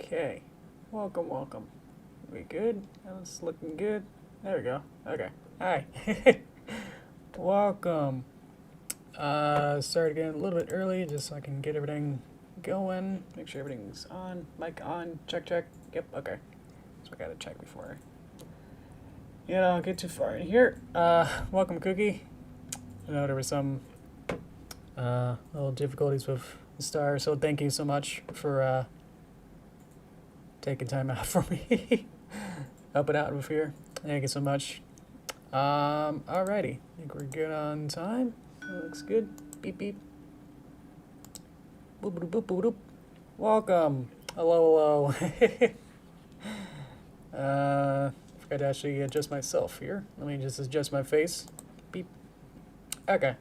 Okay. Welcome, welcome. We good? That's looking good. There we go. Okay. Hi. Welcome. Started again a little bit early just so I can get everything going. Make sure everything's on. Mic on. Check, check. Yep, okay. So I gotta check before I don't get too far in here. Welcome, Cookie. I know there were some little difficulties with the star, so thank you so much for taking time out for me. Helping out with here. Thank you so much. Alrighty. I think we're good on time. That looks good. Beep beep. Boop boop boop boop boop. Welcome. Hello, hello. Forgot to actually adjust myself here. Let me just adjust my face. Beep. Okay.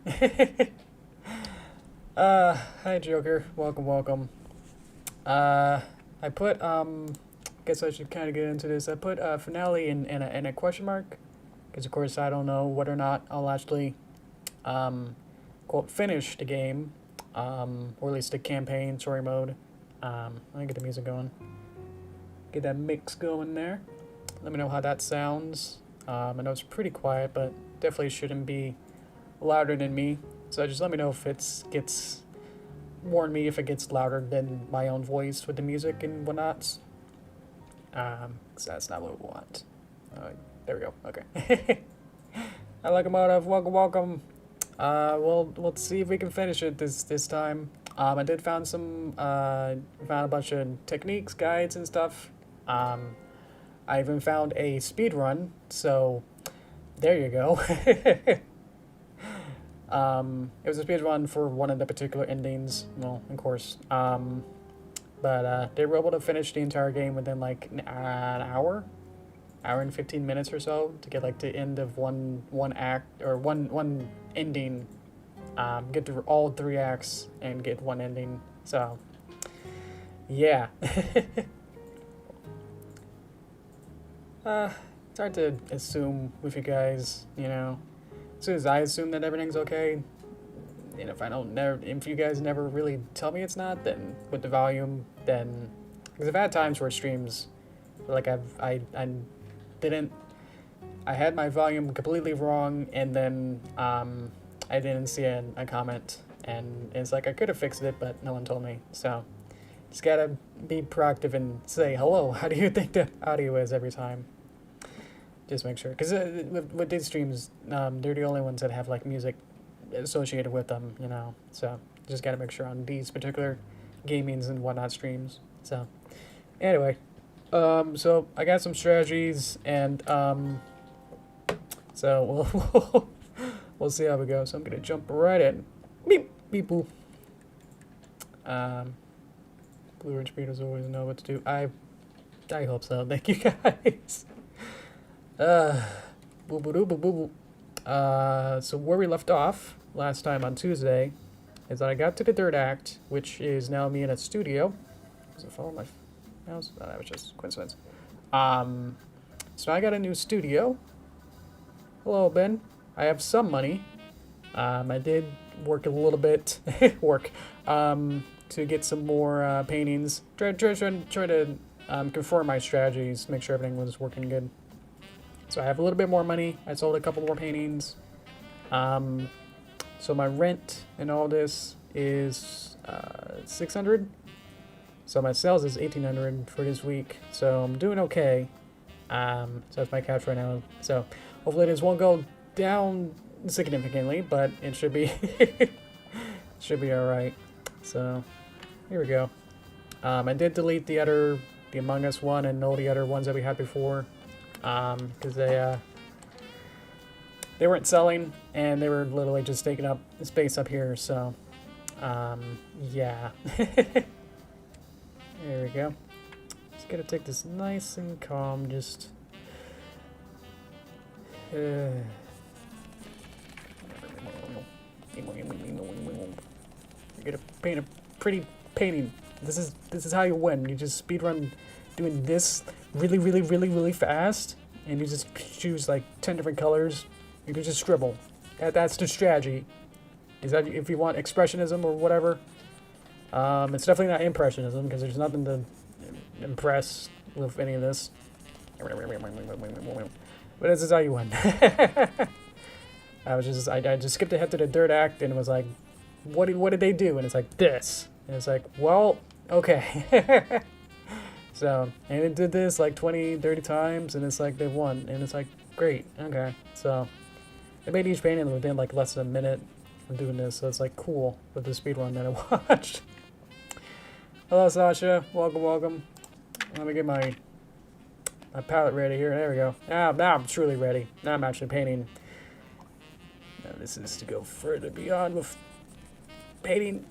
Hi Joker. Welcome, welcome. I put, guess I should kind of get into this. I put finale in a question mark, because of course I don't know whether or not I'll actually, quote, finish the game, or at least the campaign, story mode. Let me get the music going. Get that mix going there. Let me know how that sounds. I know it's pretty quiet, but definitely shouldn't be louder than me. So just let me know if warn me if it gets louder than my own voice with the music and whatnot. Cause that's not what we want. There we go. Okay. I like Automotive. Welcome, welcome. Well, let's see if we can finish it this time. I did found a bunch of techniques, guides, and stuff. I even found a speed run. So there you go. It was a speed run for one of the particular endings, well, of course. But they were able to finish the entire game within like an hour and 15 minutes or so to get like the end of one act or one ending. Get through all 3 acts and get one ending. So, yeah. It's hard to assume with you guys, you know. As soon as I assume that everything's okay, and if you guys never really tell me it's not, then with the volume, then, because I've had times where streams, like I had my volume completely wrong, and then I didn't see a comment, and it's like I could have fixed it, but no one told me. So just gotta be proactive and say, hello, how do you think the audio is every time? Just make sure, because with these streams, they're the only ones that have like music associated with them, you know. So just gotta make sure on these particular gamings and whatnot streams. So anyway, so I got some strategies, and so we'll see how we go. So I'm gonna jump right in. Beep beep boop. Blue Ridge Speeders always know what to do. I hope so. Thank you guys. Boo boo boo boo boo. So where we left off last time on Tuesday is that I got to the 3rd act, which is now me in a studio. Was it follow my mouse? Oh, that was just coincidence. So I got a new studio. Hello, Ben. I have some money. I did work a little bit, to get some more paintings. Try to confirm my strategies, make sure everything was working good. So I have a little bit more money. I sold a couple more paintings. So my rent and all this is $600. So my sales is $1,800 for this week. So I'm doing okay. So that's my cash right now. So hopefully this won't go down significantly, but it should be should be all right. So here we go. I did delete the Among Us one and all the other ones that we had before. Because they weren't selling, and they were literally just taking up space up here, so, yeah. There we go. Just gotta take this nice and calm, just, You're gonna paint a pretty painting. This is how you win. You just speedrun doing this really fast, and you just choose like 10 different colors. You can just scribble. That's the strategy. Is that if you want expressionism or whatever? It's definitely not impressionism, because there's nothing to impressed with any of this. But this is how you win. I just skipped ahead to the third act and was like, what did they do? And it's like, this. And it's like, well, okay. So, and it did this like 20, 30 times, and it's like they won. And it's like, great, okay. So, they made each painting within like less than a minute of doing this, so it's like cool with the speedrun that I watched. Hello, Sasha. Welcome, welcome. Let me get my palette ready here. There we go. Now I'm truly ready. Now I'm actually painting. Now this is to go further beyond with painting.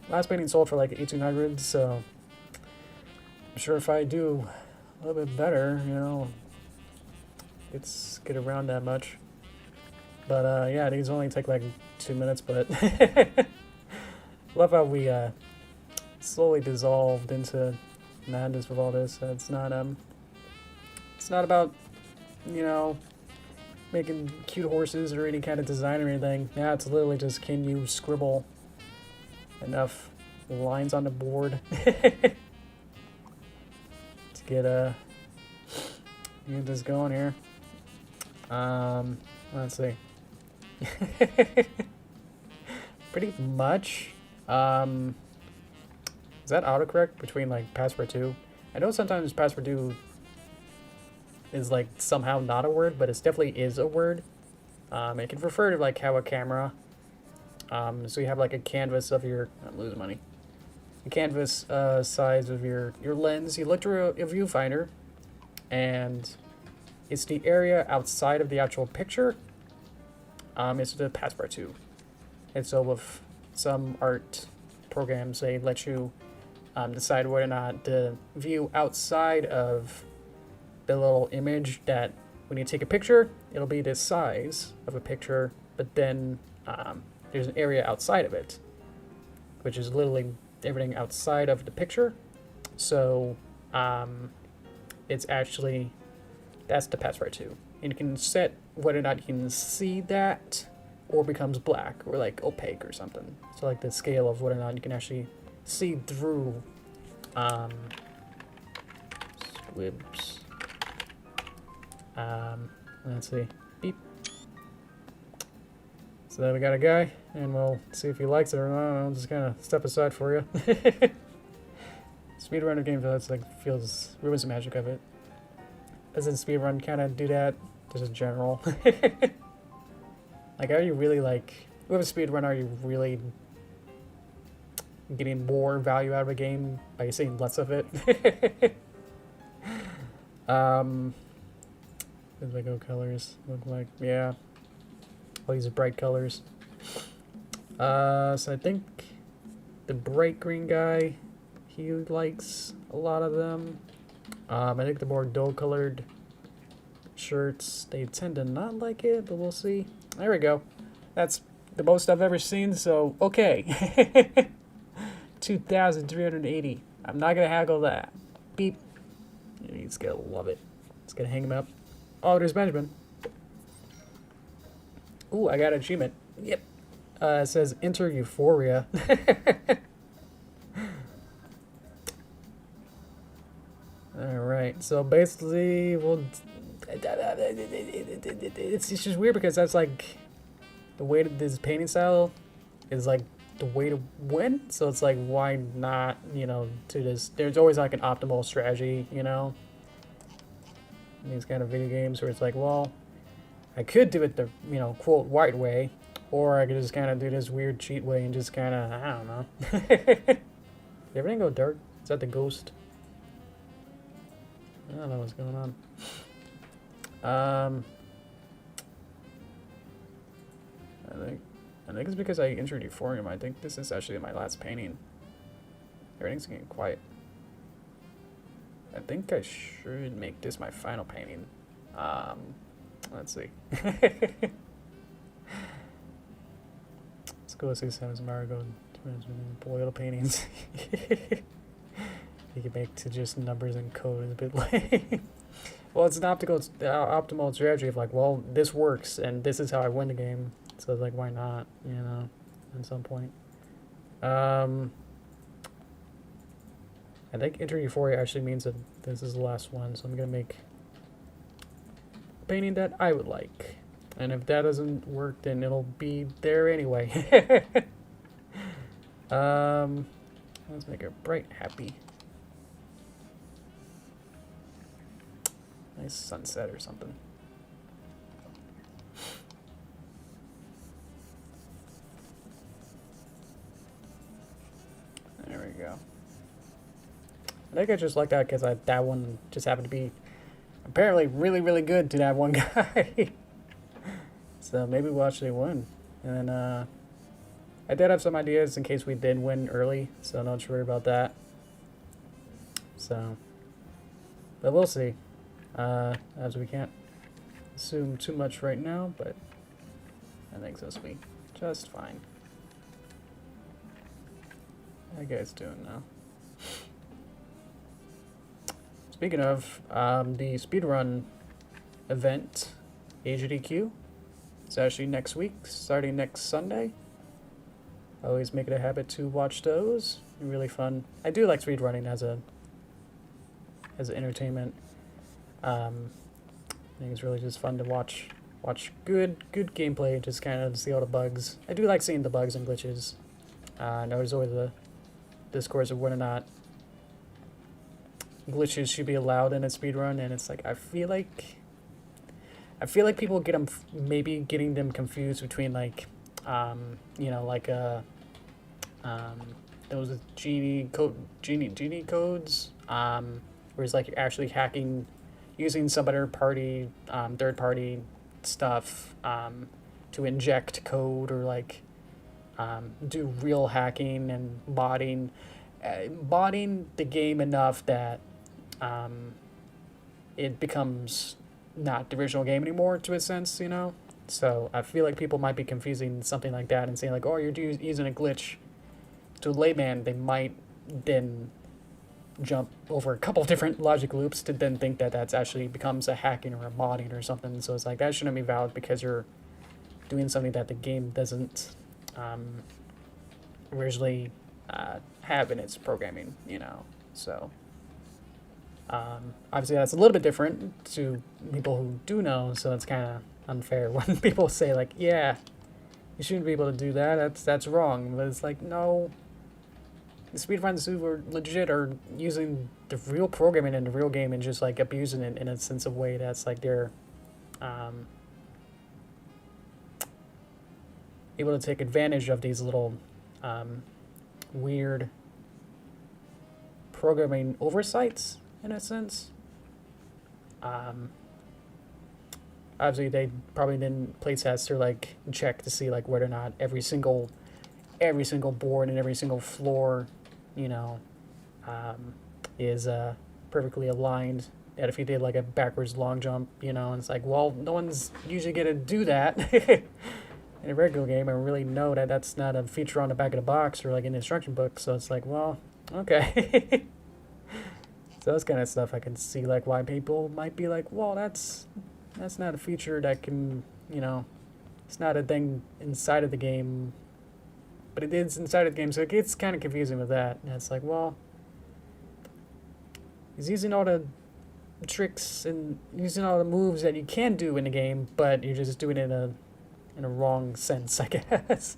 Last painting sold for like 1,800, so I'm sure if I do a little bit better, you know, get around that much. But yeah, these only take like 2 minutes, but love how we slowly dissolved into madness with all this. It's not about, you know, making cute horses or any kind of design or anything. Yeah, it's literally just, can you scribble enough lines on the board to get this going here. Let's see. Pretty much. Is that autocorrect between like Passpartout? I know sometimes Passpartout is like somehow not a word, but it definitely is a word. It can refer to like how a camera. So you have like a canvas of your. I'm losing money. A canvas size of your lens. You look through a viewfinder, and it's the area outside of the actual picture. It's the Passpartout. And so with some art programs, they let you decide whether or not the view outside of the little image, that when you take a picture, it'll be the size of a picture, but then there's an area outside of it, which is literally everything outside of the picture. So it's actually, that's the Passpartout. And you can set whether or not you can see that or becomes black or like opaque or something. So like the scale of whether or not you can actually see through squibs. Let's see. Beep. So then we got a guy, and we'll see if he likes it or not. I'll just kind of step aside for you. Speedrunner game, that's like ruins the magic of it. Doesn't speedrun kind of do that? Just in general. Like, are you really like, with a speedrun, are you really getting more value out of a game by seeing less of it? What the go colors look like? Yeah, all these bright colors. So I think the bright green guy, he likes a lot of them. I think the more dull colored shirts, they tend to not like it, but we'll see. There we go. That's the most I've ever seen, so okay. 2,380. I'm not gonna haggle that. Beep. He's gonna love it. It's gonna hang him up. Oh, there's Benjamin. Ooh, I got an achievement. Yep. It says enter Euphoria. Alright, so basically, well, it's just weird because that's like the way that this painting style is like the way to win. So it's like, why not, you know, do this? There's always like an optimal strategy, you know, in these kind of video games where it's like, well, I could do it the, you know, quote, white way, or I could just kind of do this weird cheat way and just kind of, I don't know. Did everything go dark? Is that the ghost? I don't know what's going on. I think it's because I entered Euphorium. I think this is actually my last painting. Everything's getting quiet. I think I should make this my final painting. Let's see. Let's go see Sam's Margo boiled paintings. You can make to just numbers and code is a bit lame. Well, it's an optimal strategy of like, well, this works and this is how I win the game. So it's like, why not? You know, at some point. I think Enter Euphoria actually means that this is the last one, so I'm gonna make a painting that I would like. And if that doesn't work, then it'll be there anyway. Let's make it bright, happy. Nice sunset or something. There we go. I think I just like that because that one just happened to be apparently really, really good to that one guy. So maybe we'll actually win. And then I did have some ideas in case we did win early, so don't worry about that. So, but we'll see. As we can't assume too much right now, but I think this will be just fine. How you guys doing now? Speaking of, the speedrun event, AGDQ, it's actually next week, starting next Sunday. I always make it a habit to watch those. They're really fun. I do like speedrunning as an entertainment. I think it's really just fun to watch good gameplay, just kind of see all the bugs. I do like seeing the bugs and glitches. I know there's always a discourse of whether or not glitches should be allowed in a speedrun, and it's like I feel like people get them maybe getting them confused between like you know, like those genie codes, where it's like you're actually hacking using some other party third party stuff to inject code, or like do real hacking and botting the game enough that it becomes not the original game anymore, to a sense, you know? So I feel like people might be confusing something like that and saying like, oh, you're using a glitch. To a layman, they might then jump over a couple different logic loops to then think that that's actually becomes a hacking or a modding or something. So it's like, that shouldn't be valid because you're doing something that the game doesn't originally have in its programming, you know? So obviously that's a little bit different to people who do know, so it's kind of unfair when people say like, yeah, you shouldn't be able to do that, that's wrong. But it's like, no, the speedrunners who are legit are using the real programming in the real game and just like abusing it in a sense of way that's like they're able to take advantage of these little weird programming oversights in a sense. Obviously they probably didn't play test or like check to see like whether or not every single board and every single floor, you know, is perfectly aligned. That if you did like a backwards long jump, you know, and it's like, well, no one's usually gonna do that in a regular game. I really know that that's not a feature on the back of the box or like an instruction book. So it's like, well, okay. So that's kind of stuff I can see like why people might be like, well, that's not a feature that can, you know, it's not a thing inside of the game, but it is inside of the game, so it gets kind of confusing with that. And it's like, well, he's using all the tricks and using all the moves that you can do in the game, but you're just doing it in a wrong sense, I guess.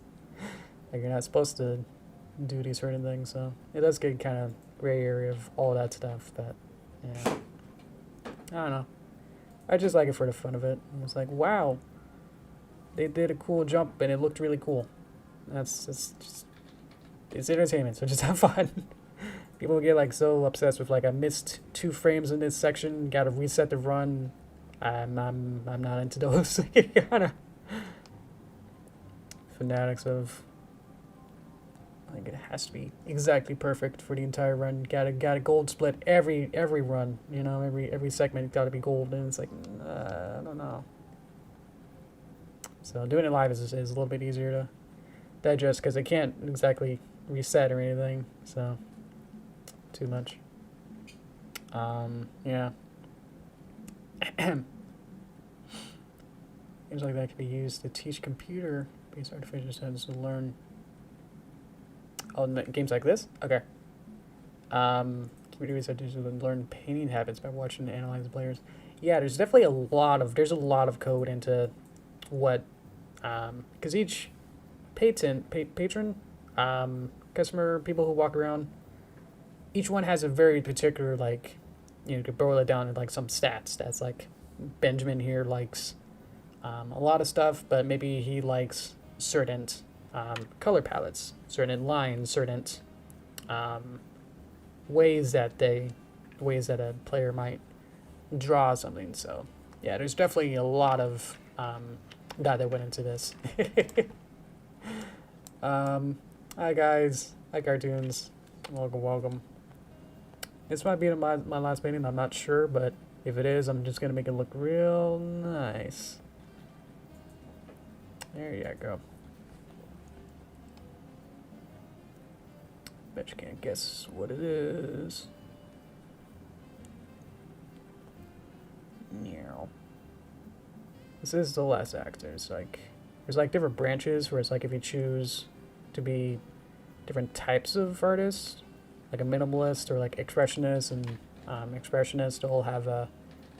Like, you're not supposed to do these certain things, so it does get kind of gray area of all that stuff that, yeah, I don't know. I just like it for the fun of it. And it's like, wow, they did a cool jump and it looked really cool. It's entertainment, so just have fun. People get like so obsessed with like, I missed 2 frames in this section, gotta reset the run. I'm not into those kind of fanatics of, I think it has to be exactly perfect for the entire run. Got a gold split every run, you know, every segment got to be gold, and it's like, I don't know. So doing it live is a little bit easier to digest because it can't exactly reset or anything, so too much. Yeah. Things like that can be used to teach computer-based artificial intelligence to learn. Oh, games like this? Okay. videos I do to learn painting habits by watching and analyzing players. Yeah, there's definitely a lot of code into what, because each patron, customer, people who walk around, each one has a very particular, like, you could boil it down to like some stats. That's like Benjamin here likes a lot of stuff, but maybe he likes certain color palettes, certain lines, certain ways that a player might draw something. So yeah, there's definitely a lot of that went into this. Hi guys, hi cartoons, welcome. This might be my last painting, I'm not sure, but if it is, I'm just gonna make it look real nice. There you go. Bet you can't guess what it is. Meow. This is the last act. There's like different branches where it's like if you choose to be different types of artists, like a minimalist or like expressionist, and expressionist all have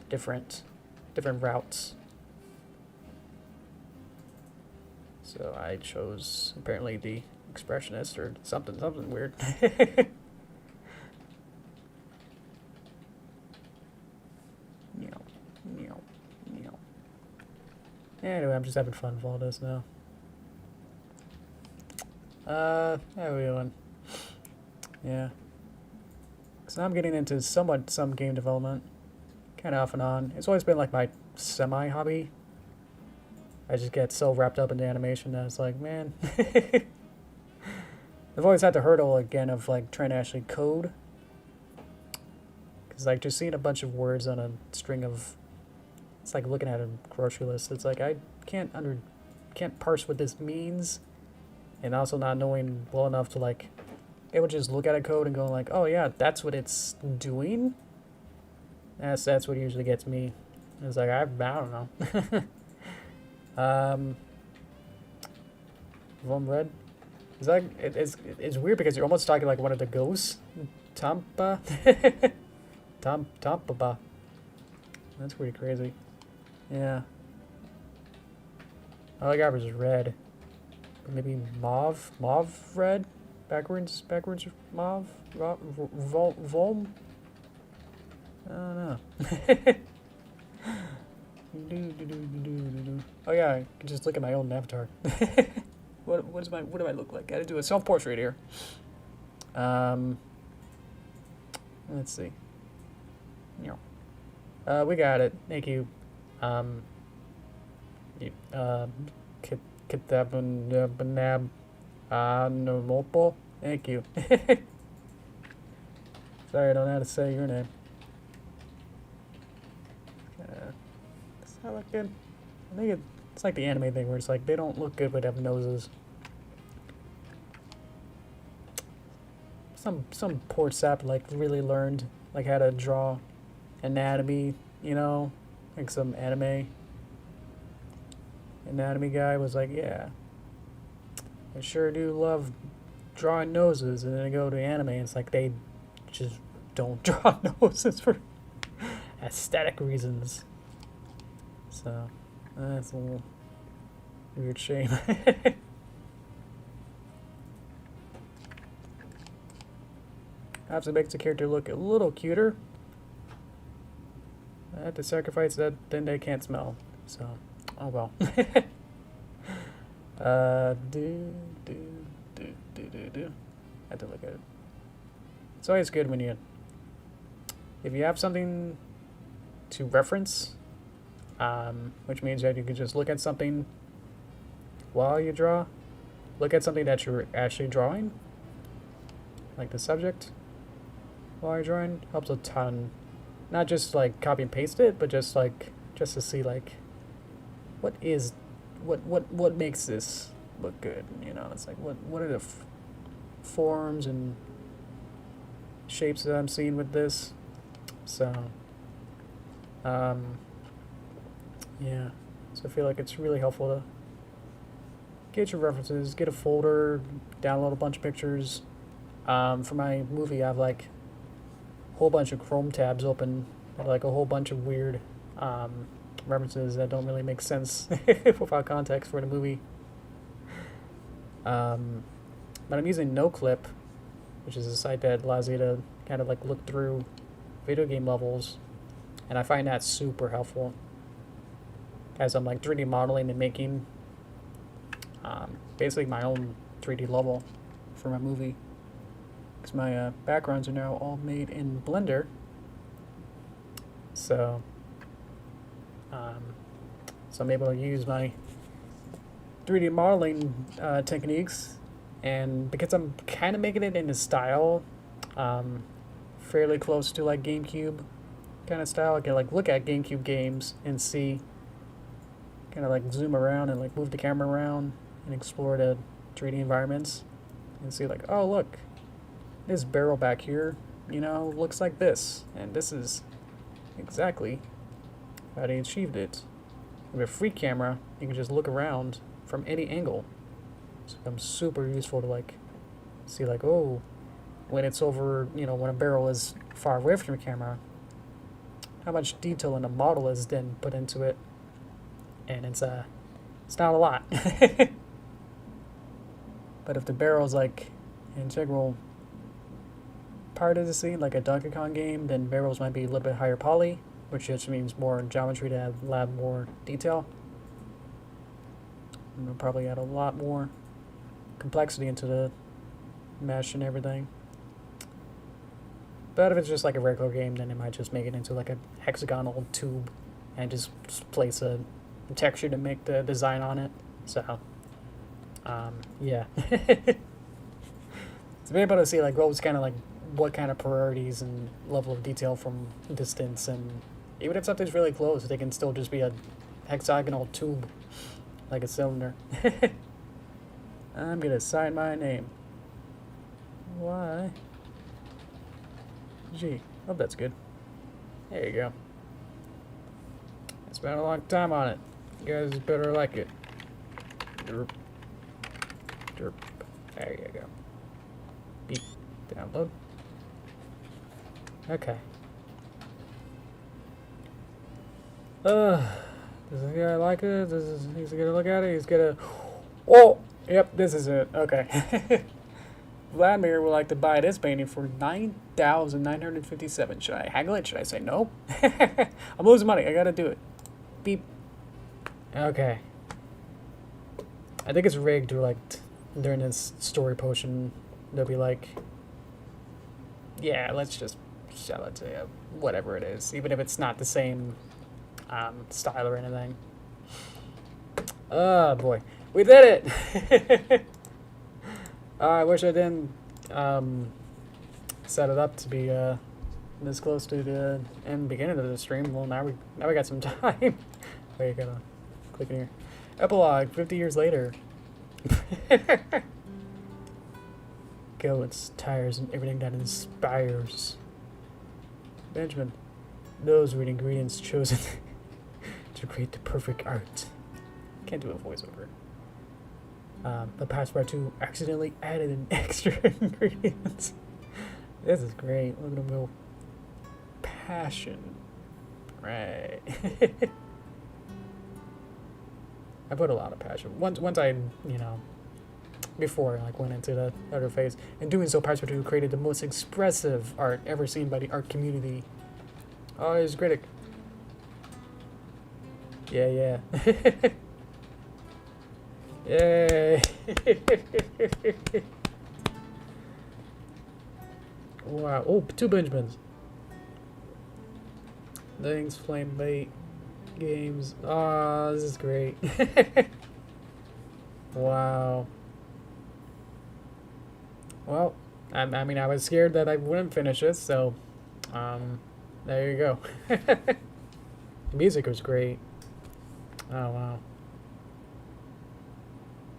different routes. So I chose apparently the expressionist or something weird. Meow, meow, meow. Anyway, I'm just having fun with all this now. How are we doing? Yeah. So I'm getting into some game development, kind of off and on. It's always been like my semi-hobby. I just get so wrapped up into animation that it's like, man. I've always had the hurdle again of like trying to actually code. Because like just seeing a bunch of words on a string of, it's like looking at a grocery list. It's like I can't parse what this means, and also not knowing well enough to like able to just look at a code and go like, oh yeah, that's what it's doing. That's what usually gets me. It's like I don't know. Vom Red. Is that it's weird because you're almost talking like one of the ghosts. Tampa. Tampaba. That's pretty crazy. Yeah. All I got was red. Maybe mauve red? Backwards mauve? Vom? I don't know. Oh yeah, I can just look at my own avatar. What do I look like? Gotta do a self-portrait here. Let's see. We got it. Thank you. Kitabunab Nomopo. Thank you. Sorry, I don't know how to say your name. Does that look good? I think it's like the anime thing where it's like they don't look good but have noses. Some poor sap like really learned like how to draw anatomy, you know, like some anatomy guy was like, yeah, I sure do love drawing noses, and then I go to anime and it's like they just don't draw noses for aesthetic reasons. So that's a little weird shame. Obviously makes the character look a little cuter. I had to sacrifice that, then they can't smell. So, oh well. I had to look at it. It's always good when if you have something to reference, which means that you can just look at something while you draw. Look at something that you're actually drawing, like the subject while you're drawing, helps a ton. Not just like copy and paste it, but just to see like what makes this look good. You know, it's like what are the forms and shapes that I'm seeing with this. So yeah, so I feel like it's really helpful to get your references, get a folder, download a bunch of pictures. For my movie, I have like whole bunch of Chrome tabs open, like a whole bunch of weird references that don't really make sense without context for the movie. But I'm using NoClip, which is a site that allows you to kind of like look through video game levels, and I find that super helpful as I'm like 3D modeling and making basically my own 3D level for my movie, because my backgrounds are now all made in Blender. So I'm able to use my 3D modeling techniques, and because I'm kind of making it in a style fairly close to like GameCube kind of style, I can like look at GameCube games and see, kind of like zoom around and like move the camera around and explore the 3D environments and see like, oh look, this barrel back here, you know, looks like this, and this is exactly how they achieved it. With a free camera, you can just look around from any angle. So it becomes super useful to like see like, oh, when it's over, you know, when a barrel is far away from your camera, how much detail in the model is then put into it, and it's not a lot. But if the barrel is like an integral part of the scene, like a Donkey Kong game, then barrels might be a little bit higher poly, which just means more geometry to have more detail. And it'll probably add a lot more complexity into the mesh and everything. But if it's just like a regular game, then it might just make it into like a hexagonal tube and just place a texture to make the design on it. So, yeah. To be able to see like what was kind of like what kind of priorities and level of detail from distance, and even if something's really close, they can still just be a hexagonal tube, like a cylinder. I'm gonna sign my name. Why? Gee, hope that's good. There you go. I spent a long time on it. You guys better like it. Derp. Derp. There you go. Beep. Download. Okay. Does this guy like it? He's gonna look at it. He's gonna. Oh, yep, this is it. Okay. Vladimir would like to buy this painting for 9,957. Should I haggle it? Should I say no? I'm losing money. I gotta do it. Beep. Okay. I think it's rigged, or like during this story potion, they'll be like, yeah, let's just sell it to whatever it is, even if it's not the same style or anything. Oh boy, we did it! I wish I didn't set it up to be this close to the end beginning of the stream. Well, now we got some time. Wait, you gotta click in here. Epilogue, 50 years later. Go, it's tires and everything that inspires. Benjamin, those were the ingredients chosen to create the perfect art. Can't do a voiceover. The Passpartout accidentally added an extra ingredient. This is great. Look at him go. Passion. Right. I put a lot of passion. Once I, you know, before I like went into the other phase. In doing so, Passpartout created the most expressive art ever seen by the art community. Oh, he's a critic. Yeah. Yay! Wow. Oh, 2 Benjamins. Things, flame bait, games. Ah, this is great. Wow. Well, I mean, I was scared that I wouldn't finish it, so, there you go. The music was great. Oh, wow.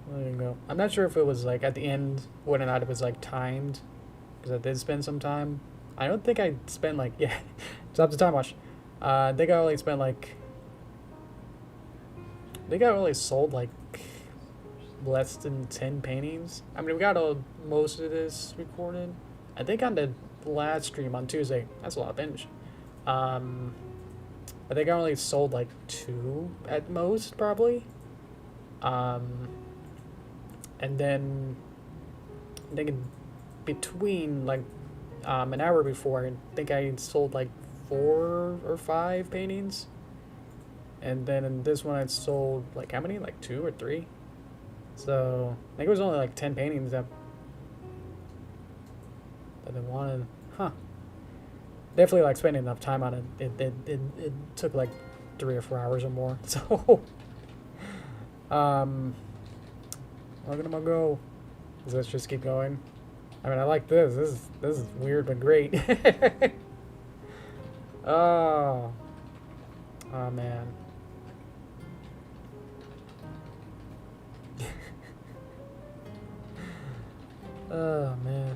There you go. I'm not sure if it was, like, at the end, whether or not it was, like, timed, because I did spend some time. I don't think I spent, like, yeah, stop the time watch. I think I only spent, like, I think I only sold, like, less than 10 paintings. I mean, we got most of this recorded. I think on the last stream on Tuesday, that's a lot of binge. I think I only sold like 2 at most, probably. And then I think in between, like, an hour before, I think I sold like 4 or 5 paintings. And then in this one I sold like how many? Like 2 or 3? So I think it was only like 10 paintings that I wanted. Huh. Definitely like spending enough time on it. It took like 3 or 4 hours or more. So where am I gonna go? Let's just keep going. I mean, I like this. This is weird but great. Oh. Oh man. Oh man.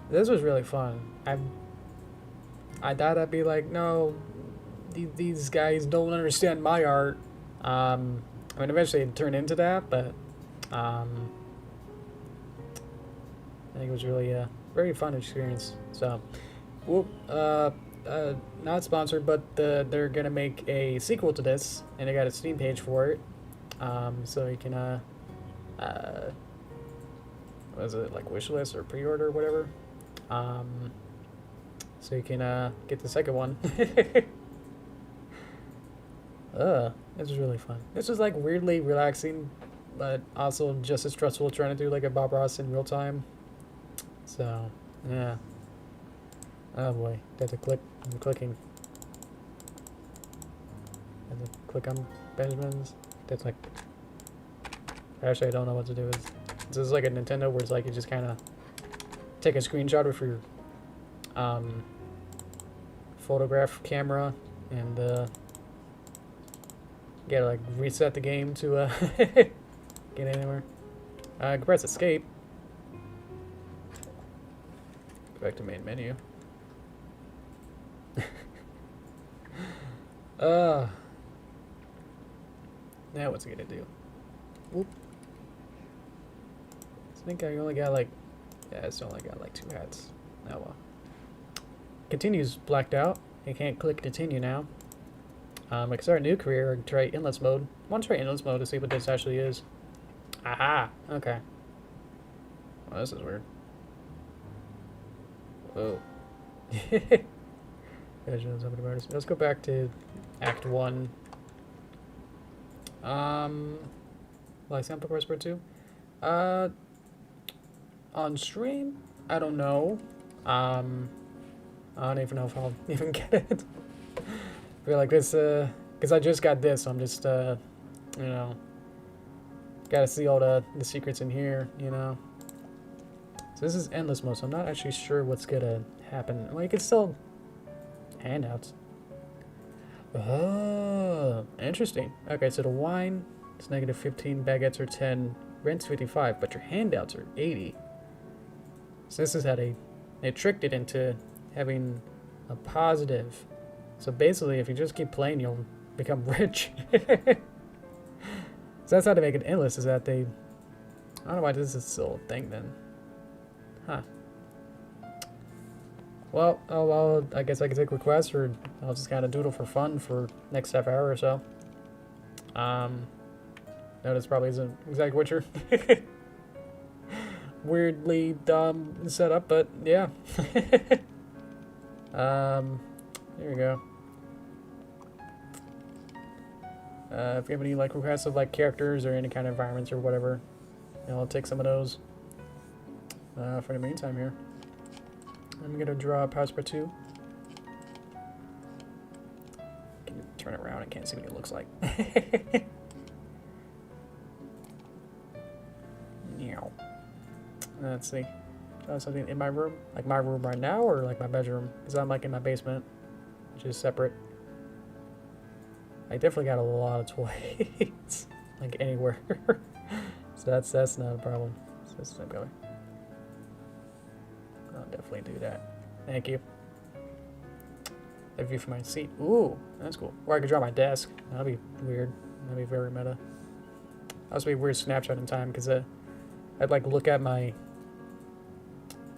This was really fun. I thought I'd be like, no, these guys don't understand my art. I mean, eventually it turned into that, but I think it was really a very fun experience. So, whoop, not sponsored, but they're gonna make a sequel to this, and they got a Steam page for it. So you can what is it, like wishlist or pre-order or whatever. So you can get the second one. This was really fun. This was like weirdly relaxing, but also just as stressful trying to do like a Bob Ross in real time. So yeah. Oh boy, I had to click. I'm clicking. I had to click on Benjamin's. That's like. Actually, I don't know what to do with. This is like a Nintendo where it's like you just kind of take a screenshot with your photograph camera and you gotta like reset the game to get anywhere. I can press escape. Go back to main menu. Now what's it gonna do? Whoop. I think I only got like, yeah, it's only got like 2 hats. Oh well. Continues blacked out. I can't click continue now. I can start a new career or try endless mode. I want to try endless mode to see what this actually is. Aha! Okay. Well, this is weird. Whoa. Let's go back to Act 1. Will I sample Passpartout 2? On stream? I don't know. I don't even know if I'll even get it. I feel like this, because I just got this, so I'm just, you know, gotta see all the secrets in here, you know. So this is endless mode, so I'm not actually sure what's gonna happen. Well, you can still handouts. Oh, interesting. Okay, so the wine is -15, baguettes are 10, rent's 55, but your handouts are 80. So this is how they tricked it into having a positive. So basically, if you just keep playing, you'll become rich. So that's how they make it endless, is that they... I don't know why this is still a thing then. Huh. Well, I guess I can take requests, or I'll just kind of doodle for fun for next half hour or so. No, this probably isn't exactly what you're... weirdly dumb setup, but yeah. Here we go. If you have any like requests of like characters or any kind of environments or whatever, you know, I'll take some of those. For the meantime here, I'm gonna draw Passpartout. Can you turn it around? I can't see what it looks like. Meow. Let's see. Something in my room, like my room right now, or like my bedroom, because I'm like in my basement, which is separate. I definitely got a lot of toys, like anywhere. So that's not a problem. So that's the same color. I'll definitely do that. Thank you. A view from my seat. Ooh, that's cool. Or I could draw my desk. That'd be weird. That'd be very meta. That would be a weird snapshot in time, because I'd like look at my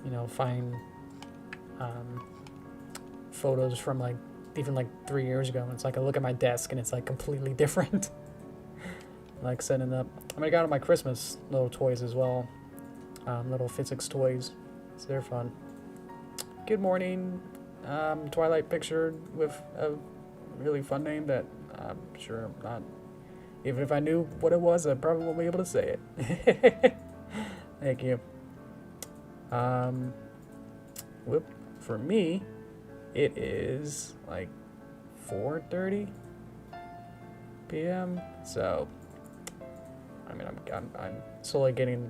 you know, find photos from like even like 3 years ago. And it's like I look at my desk and it's like completely different. Like setting up. I mean, I got all my Christmas little toys as well. Little physics toys. So they're fun. Good morning. Twilight picture with a really fun name that I'm sure I'm not. Even if I knew what it was, I probably won't be able to say it. Thank you. Whoop. For me, it is like 4:30 p.m. So, I mean, I'm slowly getting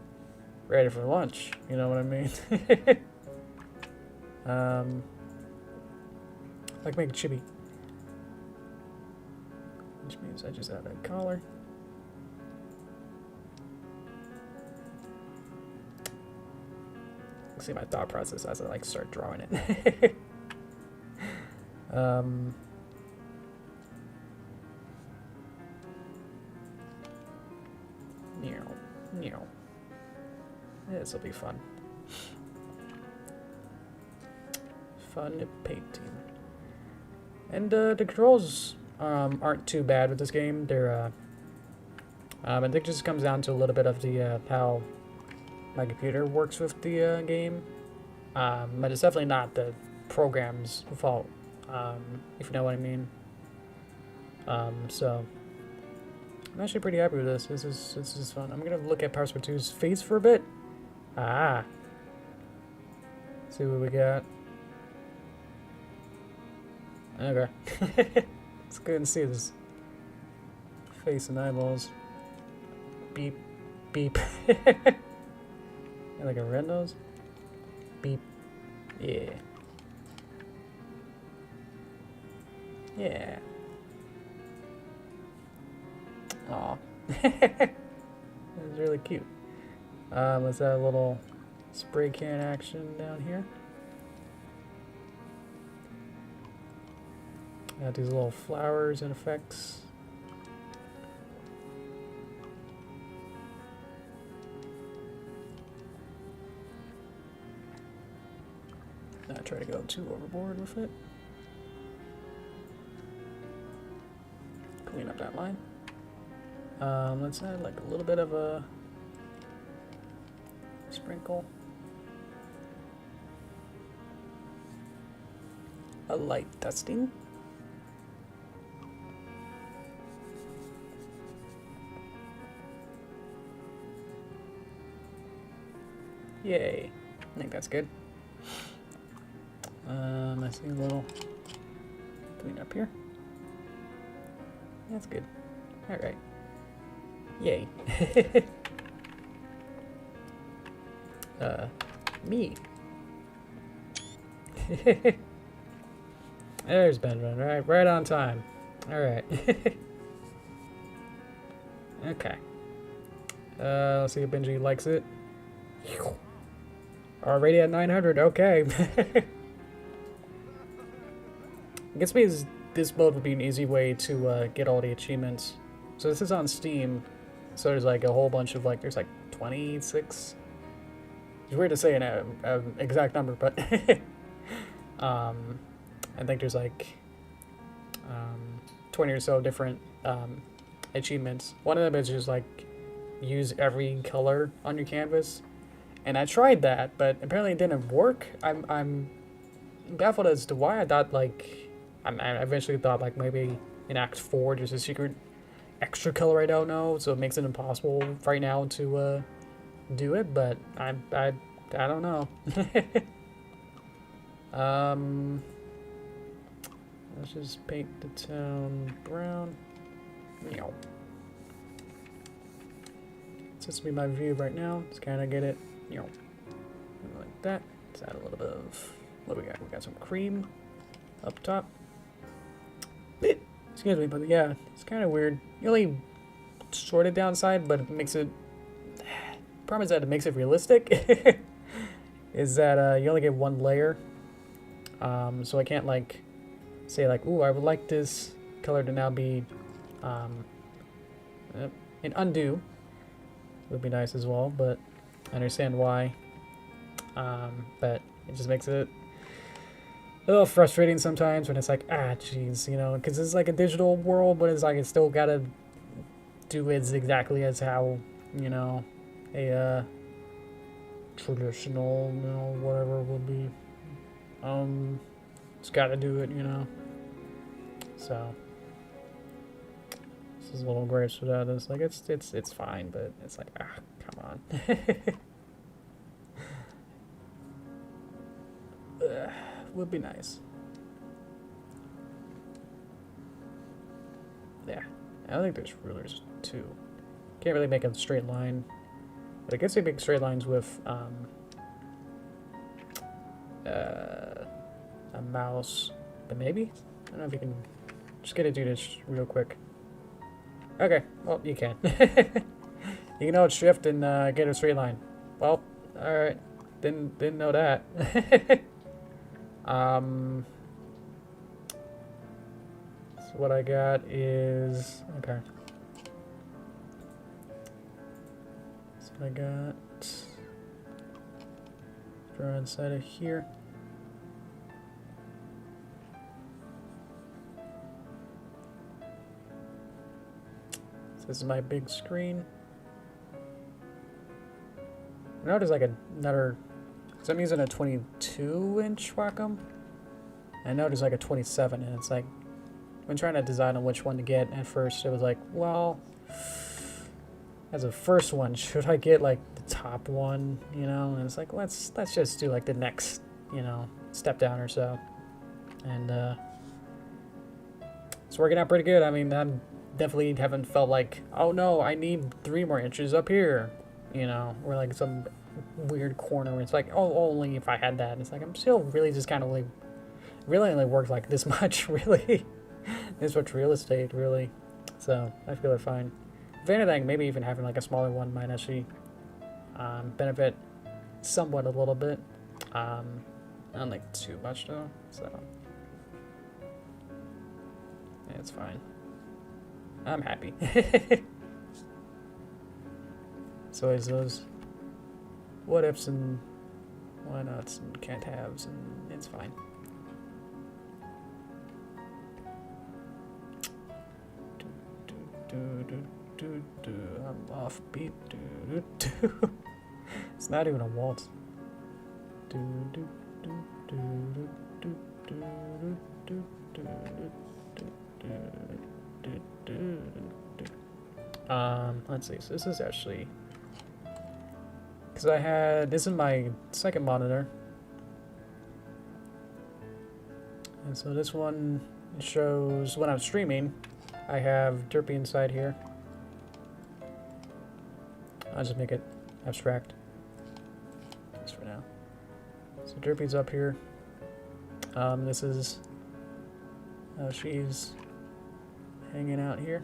ready for lunch. You know what I mean? Like make chibi, which means I just add a collar. See my thought process as I like start drawing it. This will be fun. Fun painting. And the controls aren't too bad with this game. They're I think it just comes down to a little bit of the how my computer works with the game. But it's definitely not the program's fault, if you know what I mean. So I'm actually pretty happy with this. This is fun. I'm gonna look at Passpartout's face for a bit. See what we got. Okay. Let's go and see his face and eyeballs. Beep, beep. Like a red nose. Beep. Yeah. Yeah. Aw. That was really cute. Let's add a little spray can action down here. Add these little flowers and effects. Not try to go too overboard with it. Clean up that line. Let's add like a little bit of a sprinkle. A light dusting. Yay. I think that's good. I see a little clean up here. That's good. Alright. Yay. Me. There's Benjamin, right on time. Alright. Okay. Let's see if Benji likes it. Already at 900, okay. I guess because this mode would be an easy way to get all the achievements. So this is on Steam, so there's like a whole bunch of like, there's like 26. It's weird to say an exact number, but I think there's like 20 or so different achievements. One of them is just like use every color on your canvas, and I tried that, but apparently it didn't work. I'm baffled as to why. I thought like I eventually thought like maybe in Act 4 there's a secret extra color I don't know, so it makes it impossible right now to do it, but I don't know. Let's just paint the town brown. Meow. So this will be my view right now. Just kind of get it, like that. Let's add a little bit of, what do we got? We got some cream up top. Excuse me, but yeah, it's kind of weird. You only sort of downside, but it makes it, problem is that it makes it realistic. Is that you only get one layer. So I can't like say like, ooh, I would like this color to now be an undo would be nice as well, but I understand why But it just makes it a little frustrating sometimes when it's like, geez, you know, because it's like a digital world, but it's like it's still gotta do it exactly as how, you know, a traditional, you know, whatever would be. It's gotta do it, you know. So this is a little grace for that. It's like it's fine, but it's like, come on. Would be nice. Yeah, I don't think there's rulers too. Can't really make a straight line, but I guess they make straight lines with a mouse. But maybe, I don't know if you can. Just gonna do this real quick. Okay, well you can. You can hold shift and get a straight line. Well, all right, didn't know that. So what I got is, okay. So I got draw inside of here. So this is my big screen. I know there's like another, because I'm using a 22-inch Wacom. I know there's like a 27, and it's like, when trying to decide on which one to get at first, it was like, well, as a first one, should I get like the top one, you know? And it's like, let's just do like the next, you know, step down or so. And it's working out pretty good. I mean, I definitely haven't felt like, oh no, I need 3 more inches up here, you know, or like some weird corner where it's like, oh, only if I had that. And it's like, I'm still really just kind of like, really only worked like this much, really. This much real estate, really. So I feel fine. If anything, maybe even having like a smaller one might actually benefit somewhat a little bit. Not like too much though, so yeah, it's fine. I'm happy. So it's those what ifs and why nots and can't haves, and it's fine. I'm offbeat. It's not even a waltz. Let's see. So this is actually, because I had, this is my second monitor, and so this one shows when I'm streaming. I have Derpy inside here. I'll just make it abstract, just for now. So Derpy's up here. This is how she's hanging out here.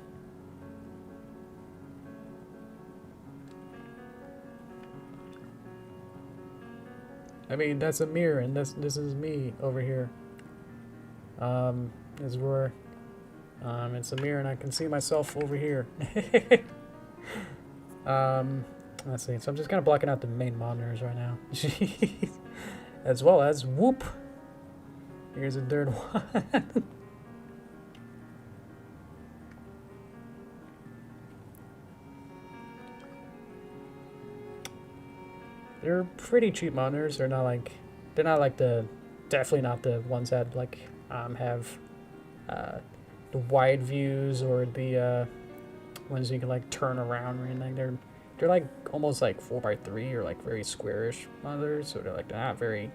I mean, that's a mirror, and this is me over here. Is where it's a mirror, and I can see myself over here. Let's see. So I'm just kind of blocking out the main monitors right now. Jeez. As well as whoop. Here's a third one. They're pretty cheap monitors. They're not like the, definitely not the ones that like have the wide views or the ones you can like turn around or anything. They're like almost like 4x3 or like very squarish monitors, so they're like not very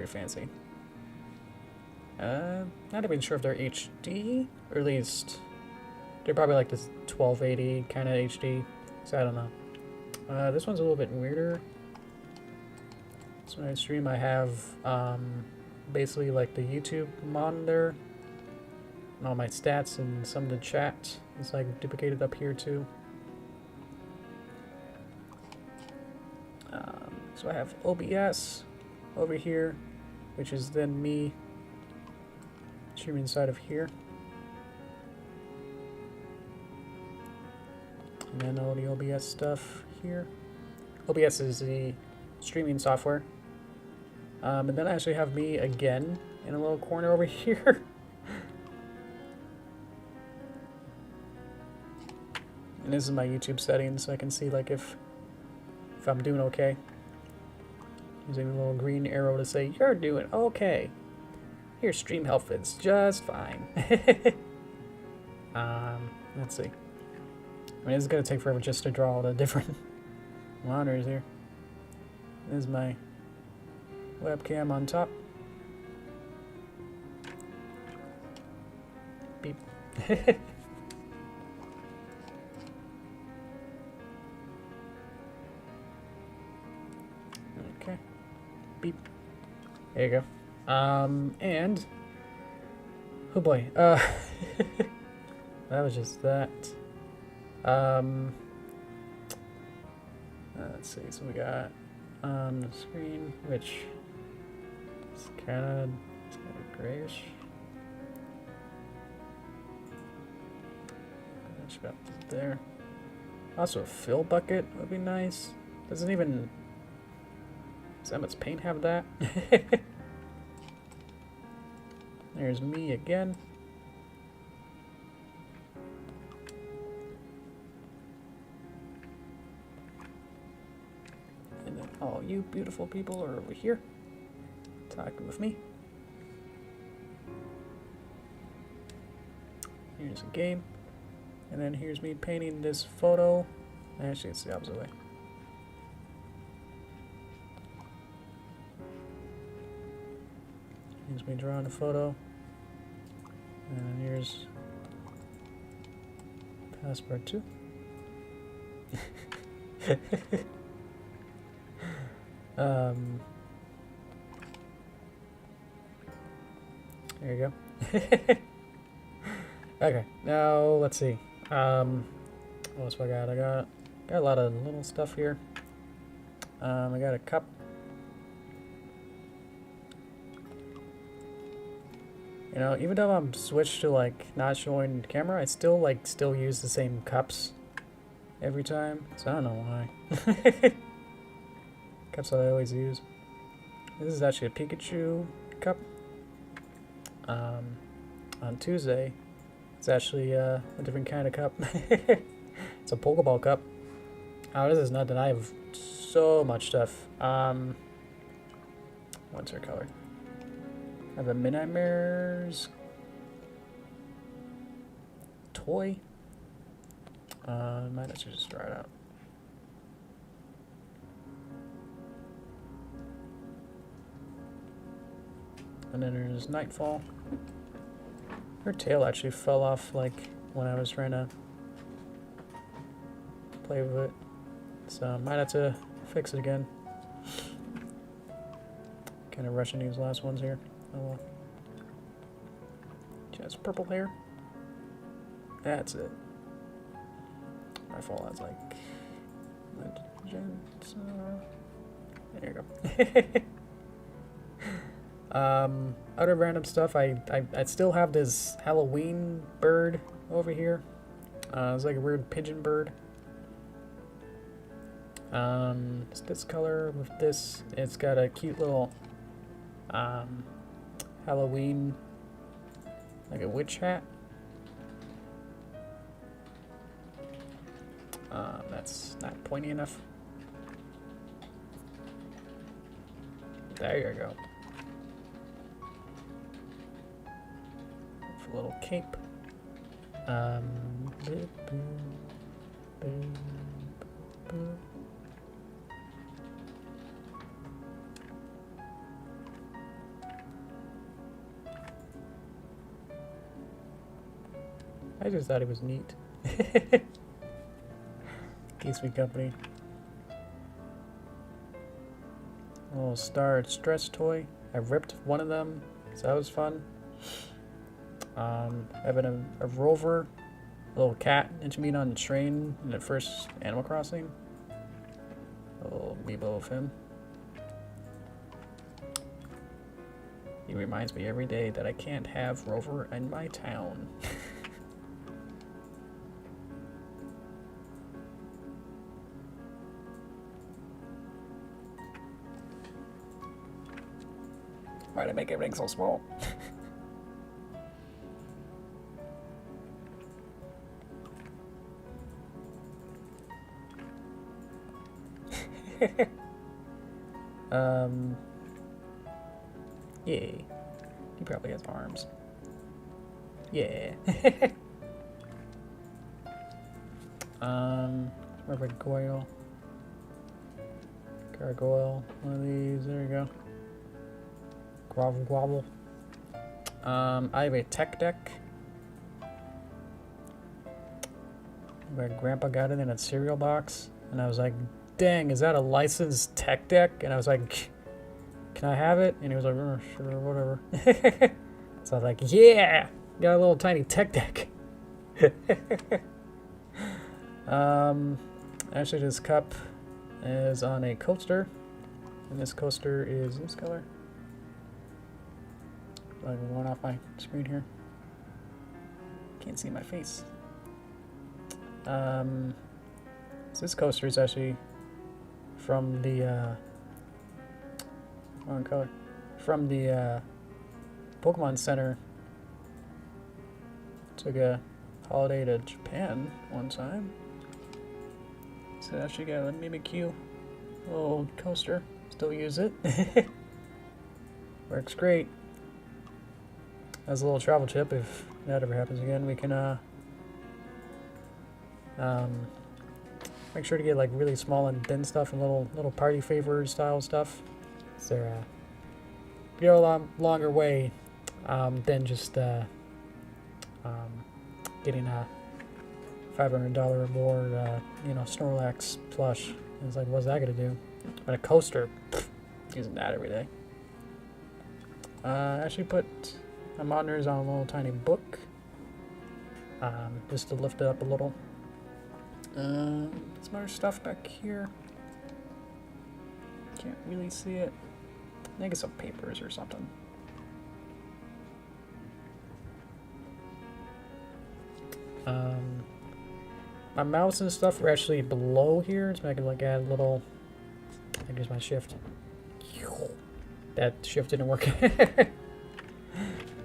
fancy. Not even sure if they're HD, or at least they're probably like this 1280 kind of HD. So I don't know. This one's a little bit weirder. So when I stream, I have basically like the YouTube monitor and all my stats, and some of the chat is like duplicated up here too. So I have OBS over here, which is then me streaming inside of here. And then all the OBS stuff here. OBS is the streaming software. And then I actually have me again in a little corner over here. And this is my YouTube settings, so I can see like if I'm doing okay. Using a little green arrow to say you're doing okay. Your stream health is just fine. Let's see. I mean, it's gonna take forever just to draw all the different monitors here. This is my webcam on top. Beep. Okay. Beep. There you go. And oh boy. That was just that. Let's see. So we got on the screen, which is kind of grayish. That's about there. Also, a fill bucket would be nice. Doesn't even. Does Emmett's Paint have that? There's me again. And then all you beautiful people are over here talking with me. Here's a game. And then here's me painting this photo. Actually, it's the opposite way. Here's me drawing a photo. And here's Passpartout. There you go. Okay, now let's see. What else do I got? I got a lot of little stuff here. I got a cup. You know, even though I'm switched to like not showing camera, I still use the same cups every time. So I don't know why. Cups that I always use. This is actually a Pikachu cup. On Tuesday, it's actually a different kind of cup. It's a Pokeball cup. Oh, this is nothing. I have so much stuff. What's her color? I have a Midnight Mares toy. Might actually just try it out. And then there's Nightfall. Her tail actually fell off like when I was trying to play with it. So I might have to fix it again. Kind of rushing these last ones here. Oh well. She has purple hair. That's it. Nightfall has like legends. There you go. Other random stuff, I still have this Halloween bird over here. It's like a weird pigeon bird. It's this color with this. It's got a cute little Halloween, like a witch hat. That's not pointy enough. There you go. A little cape. Boop, boop, boop, boop. I just thought it was neat. Keeps me company. A little Star Stress toy. I ripped one of them, so that was fun. Having a rover, a little cat that you meet on the train in the first Animal Crossing. A little amiibo of him. He reminds me every day that I can't have Rover in my town. Why'd I make everything so small? Yay. He probably has arms. Yeah. Rubber coil. Gargoyle. One of these. There you go. Grovel Gwobble. I have a tech deck. My grandpa got it in a cereal box, and I was like, dang, is that a licensed tech deck? And I was like, can I have it? And he was like, oh, sure, whatever. So I was like, yeah, got a little tiny tech deck. Actually, this cup is on a coaster, and this coaster is this color. I'm going off my screen here. Can't see my face. So this coaster is actually from the wrong color. From the Pokemon Center. Took a holiday to Japan one time. So I actually got a Mimikyu little coaster. Still use it. Works great. As a little travel chip, if that ever happens again, we can make sure to get like really small and thin stuff and little party favor style stuff. So they're go a lot longer way than just getting a $500 or more, you know, Snorlax plush. And it's like, what's that gonna do? But a coaster, using that every day. I actually put my monitors on a little tiny book, just to lift it up a little. Some other stuff back here. Can't really see it. I think it's some papers or something. My mouse and stuff are actually below here, so I can like add a little. I think here's my shift. That shift didn't work.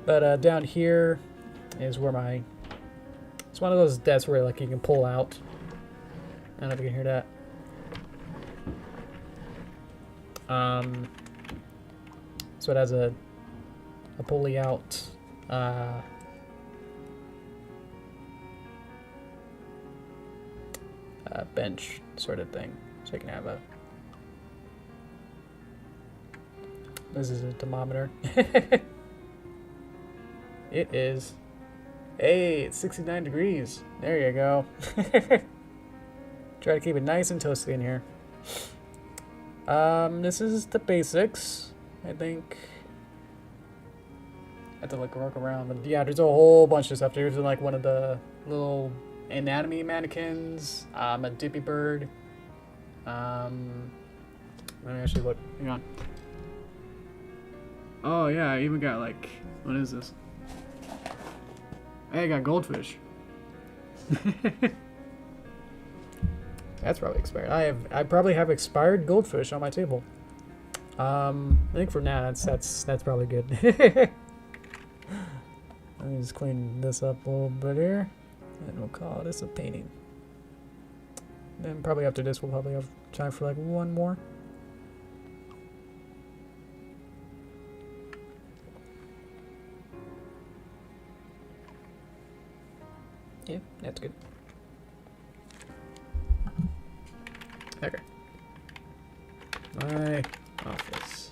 But down here is where my. It's one of those desks where like you can pull out. I don't know if you can hear that. So it has a pulley out bench sort of thing, so you can have a. This is a thermometer. It is. Hey, it's 69 degrees. There you go. Try to keep it nice and toasty in here. This is the basics, I think. I have to like work around, but yeah, there's a whole bunch of stuff. There's like one of the little anatomy mannequins, a dippy bird. Let me actually look. Hang on. Oh yeah, I even got like, what is this? Hey, I got goldfish. That's probably expired. I probably have expired goldfish on my table. I think for now that's probably good. Let me just clean this up a little bit here, and we'll call this a painting. Then probably after this we'll probably have time for like one more. Yeah, that's good. Okay. My office.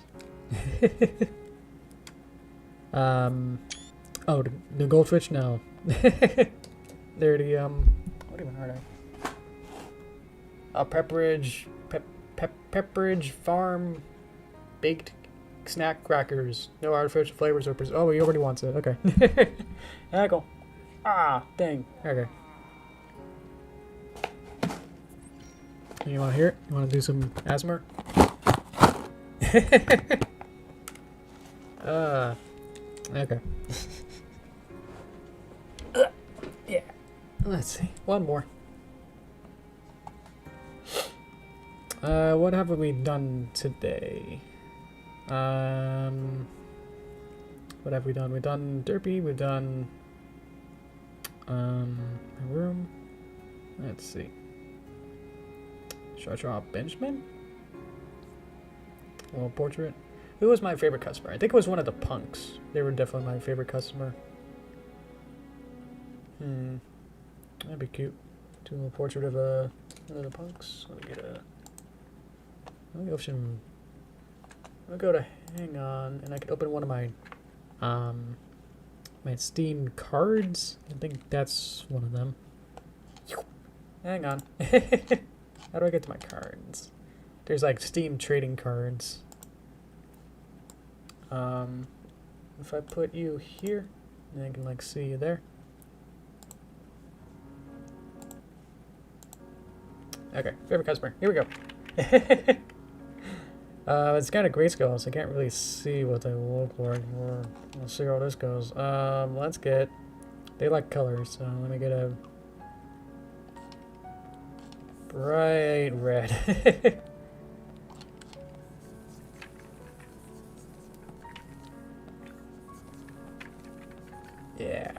Oh, the goldfish? No. They're the, what even are they? Pepperidge Farm baked snack crackers. No artificial flavors or oh, he already wants it. Okay. Haggle. Ah, dang. Okay. You want to hear it? You want to do some ASMR? Okay. Yeah. Let's see. One more. What have we done today? What have we done? We've done Derpy, we've done a room. Let's see. Should I draw a Benjamin? A little portrait. Who was my favorite customer? I think it was one of the punks. They were definitely my favorite customer. That'd be cute. Do a little portrait of one of the punks. Let me get a. Let me open. I'm gonna go to hang on, and I can open one of my my Steam cards. I think that's one of them. Hang on. How do I get to my cards? There's like Steam trading cards. If I put you here, then I can like see you there. Okay, favorite customer. Here we go. It's kind of grayscale, so I can't really see what they look like. We'll see how this goes. Let's get. They like colors, so let me get a bright red. Yeah,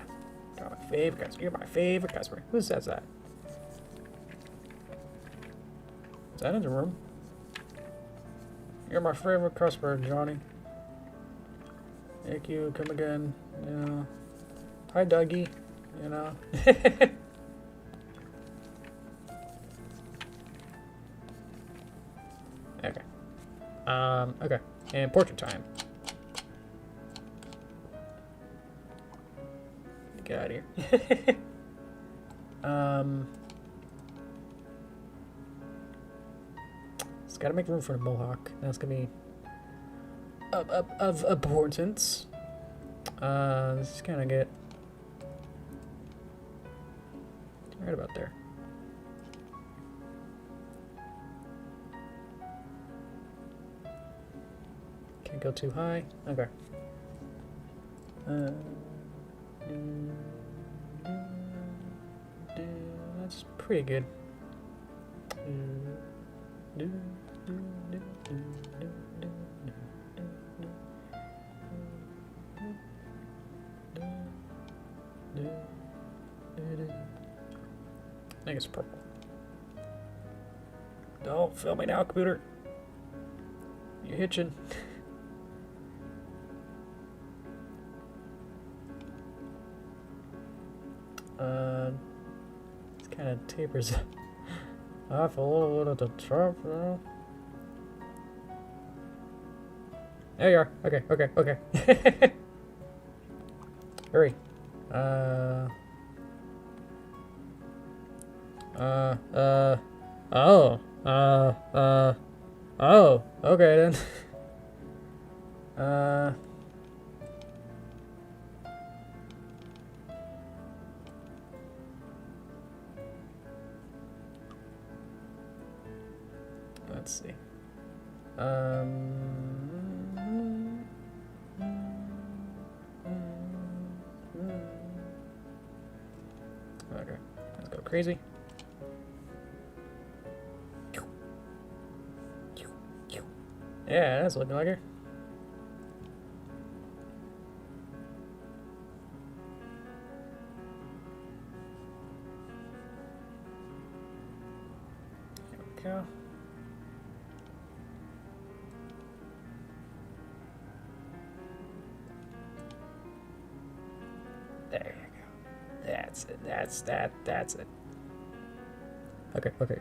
you're my favorite customer. You're my favorite customer. Who says that? Is that in the room? You're my favorite customer, Johnny. Thank you. Come again. You know. Hi, Dougie. You know. Okay. Okay. And portrait time. Get out of here. Just gotta make room for a mohawk. That's gonna be of importance. Let's just kind of get right about there. Can't go too high. Okay. That's pretty good. I think it's purple. Don't film me now, computer. You're hitching. It kind of tapers off a little bit at the top, though. There you are. Okay, okay, okay. Hurry. Oh, okay then. Let's see. Okay, let's go crazy. Yeah, that's looking like her. There we go. There you go. That's it. That's it. Okay, okay.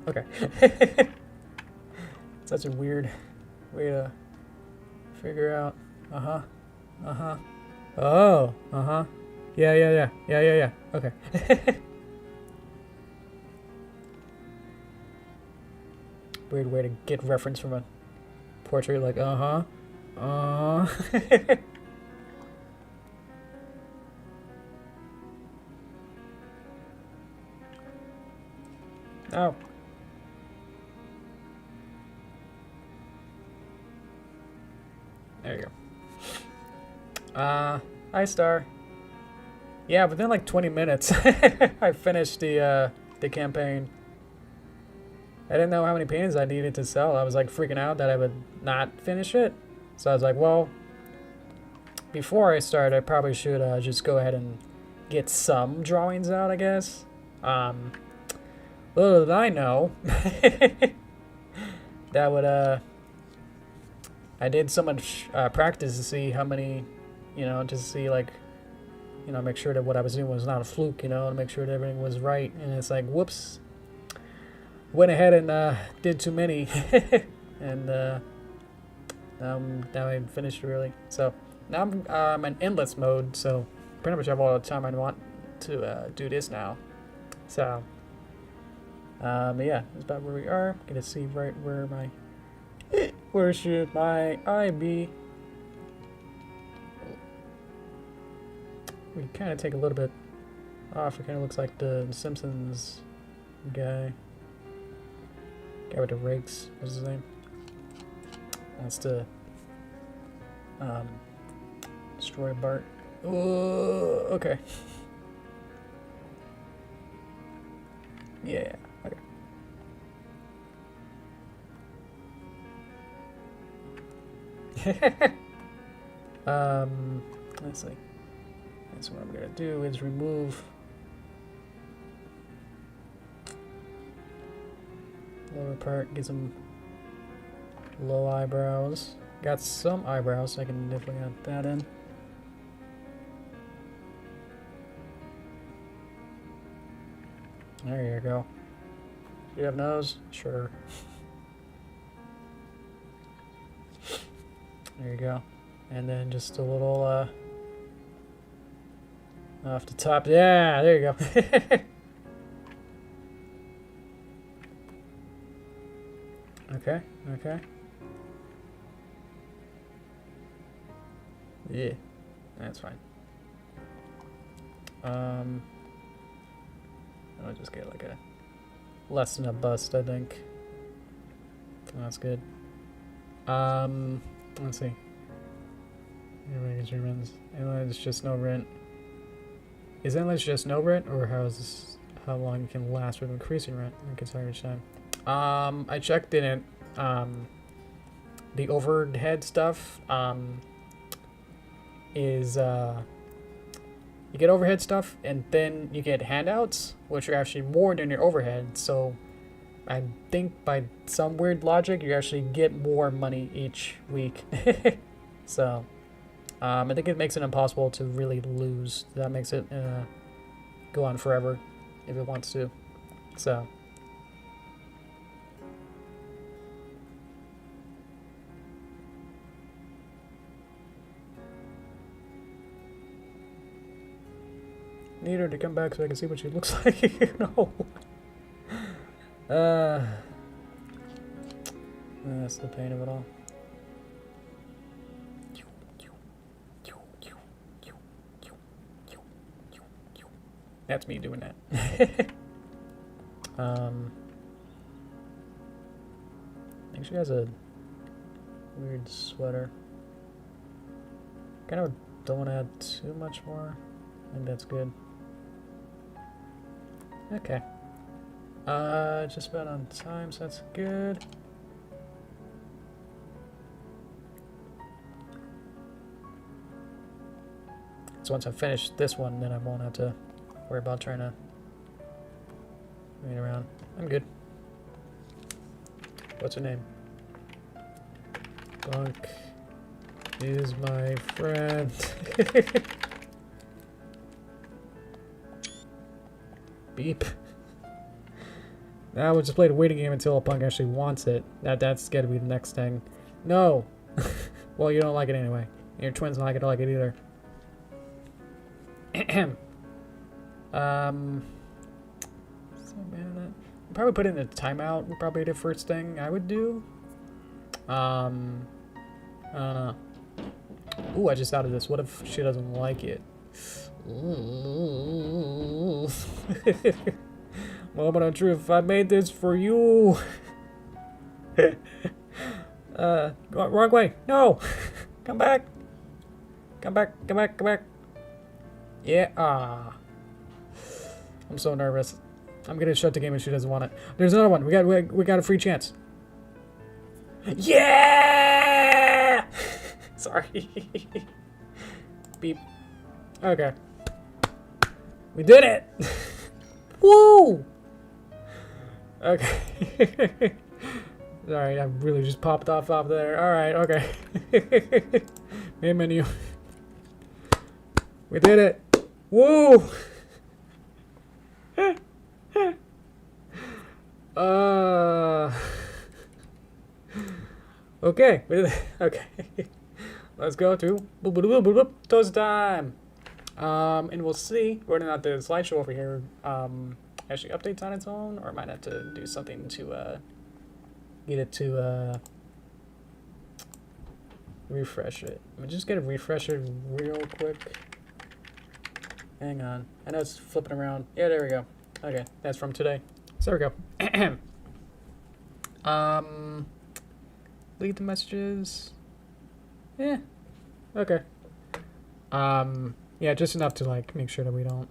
Okay. Such a weird way to figure out. Oh, Yeah. Okay. Weird way to get reference from a portrait, like, Oh. There you go. Hi, Star. Yeah, within like 20 minutes, I finished the campaign. I didn't know how many paintings I needed to sell. I was like freaking out that I would not finish it. So I was like, well, before I start, I probably should just go ahead and get some drawings out, I guess. Little did I know that would I did so much practice to see how many, just to see like, make sure that what I was doing was not a fluke, to make sure that everything was right. And it's like, whoops, went ahead and did too many, and now I finished early. So now I'm in endless mode, so pretty much have all the time I want to do this now. So, yeah, that's about where we are. Gonna see right where my where should my eye be? We kind of take a little bit off. It kind of looks like the Simpsons guy. Guy with the rakes. What's his name? That's the destroy Bart. Oh, okay. Yeah. Okay. Let's see. So what I'm gonna do is remove lower part, get some low eyebrows. Got some eyebrows, so I can definitely add that in. There you go. You have nose? Sure. There you go. And then just a little off the top. Yeah, there you go. Okay, okay. Yeah, that's fine. I'll just get like a less than a bust, I think. That's good. Let's see. Endless just no rent. Is endless just no rent, or how long it can last with increasing rent? I can tell each time. I checked in it. The overhead stuff is you get overhead stuff, and then you get handouts, which are actually more than your overhead. So I think by some weird logic, you actually get more money each week. So I think it makes it impossible to really lose. That makes it go on forever if it wants to. So. Need her to come back so I can see what she looks like. No. That's the pain of it all. That's me doing that. I think she has a weird sweater. Kind of don't want to add too much more. I think that's good. Okay. Just about on time, so that's good. So once I finish this one, then I won't have to worry about trying to wait around. I'm good. What's her name? Bunk is my friend. Beep. Now we'll just play the waiting game until a punk actually wants it. That's gotta be the next thing. No! Well, you don't like it anyway. Your twins not gonna like it either. Probably put in the timeout would probably be the first thing I would do. I don't know. Ooh, I just thought of this. What if she doesn't like it? Moment of truth. I made this for you. Wrong way. No. Come back. Come back. Come back. Come back. Yeah. I'm so nervous. I'm gonna shut the game if she doesn't want it. There's another one. We got a free chance. Yeah. Sorry. beep. Okay. We did it! Woo! Okay. Sorry, I really just popped off there. Alright, okay. Main menu. We did it! Woo! Okay, we did it. Okay. Let's go to toast time. And we'll see whether or not the slideshow over here actually updates on its own, or I might have to do something to get it to refresh it. Let me just get a refresh it real quick. Hang on. I know it's flipping around. Yeah, there we go. Okay, that's from today. So there we go. Leave the messages. Yeah. Okay. Yeah, just enough to like make sure that we don't.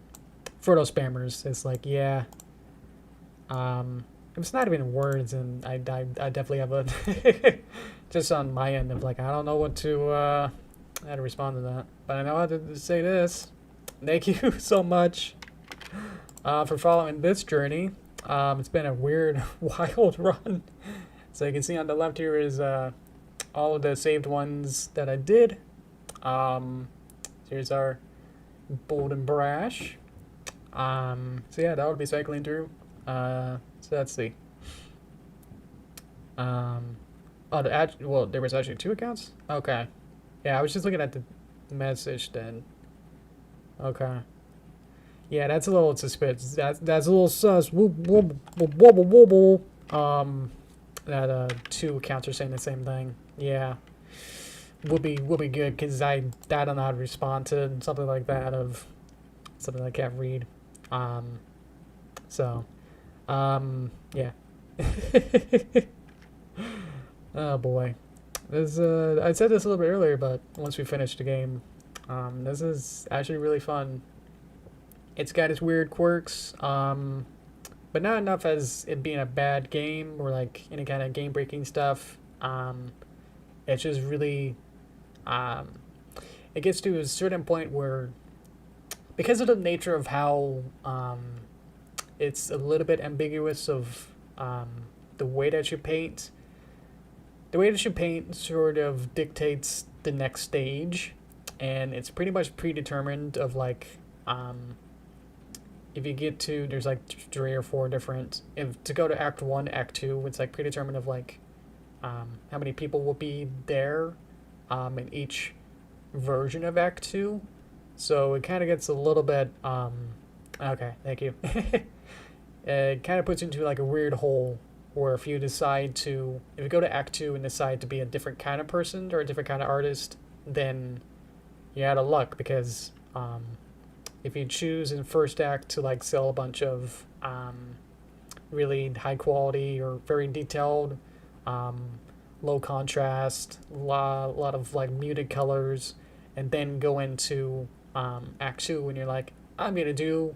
For those spammers, it's like, yeah. It's not even words, and I definitely have a just on my end of like, I don't know what to how to respond to that, but I know how to say this. Thank you so much for following this journey. It's been a weird, wild run. So you can see on the left here is all of the saved ones that I did. So here's our bold and brash. So yeah, that would be cycling through. So let's see. Oh, well, there was actually 2 accounts? Okay. Yeah, I was just looking at the message then. Okay. Yeah, that's a little suspicious. That's a little sus. That 2 accounts are saying the same thing. Yeah. Would be good, because I don't know how to respond to something like that of something I can't read. Yeah. Oh boy. This I said this a little bit earlier, but once we finish the game, this is actually really fun. It's got its weird quirks, but not enough as it being a bad game or like any kind of game breaking stuff. It's just really it gets to a certain point where, because of the nature of how it's a little bit ambiguous of the way that you paint. The way that you paint sort of dictates the next stage, and it's pretty much predetermined of like if you get to, there's like 3 or 4 different, if to go to Act 1, Act 2, it's like predetermined of like how many people will be there in each version of Act 2. So it kind of gets a little bit, okay, thank you. It kind of puts you into like a weird hole where if you go to Act 2 and decide to be a different kind of person or a different kind of artist, then you're out of luck, because if you choose in first act to like sell a bunch of really high quality or very detailed, low contrast, lot of like muted colors, and then go into Act 2 and you're like, I'm gonna do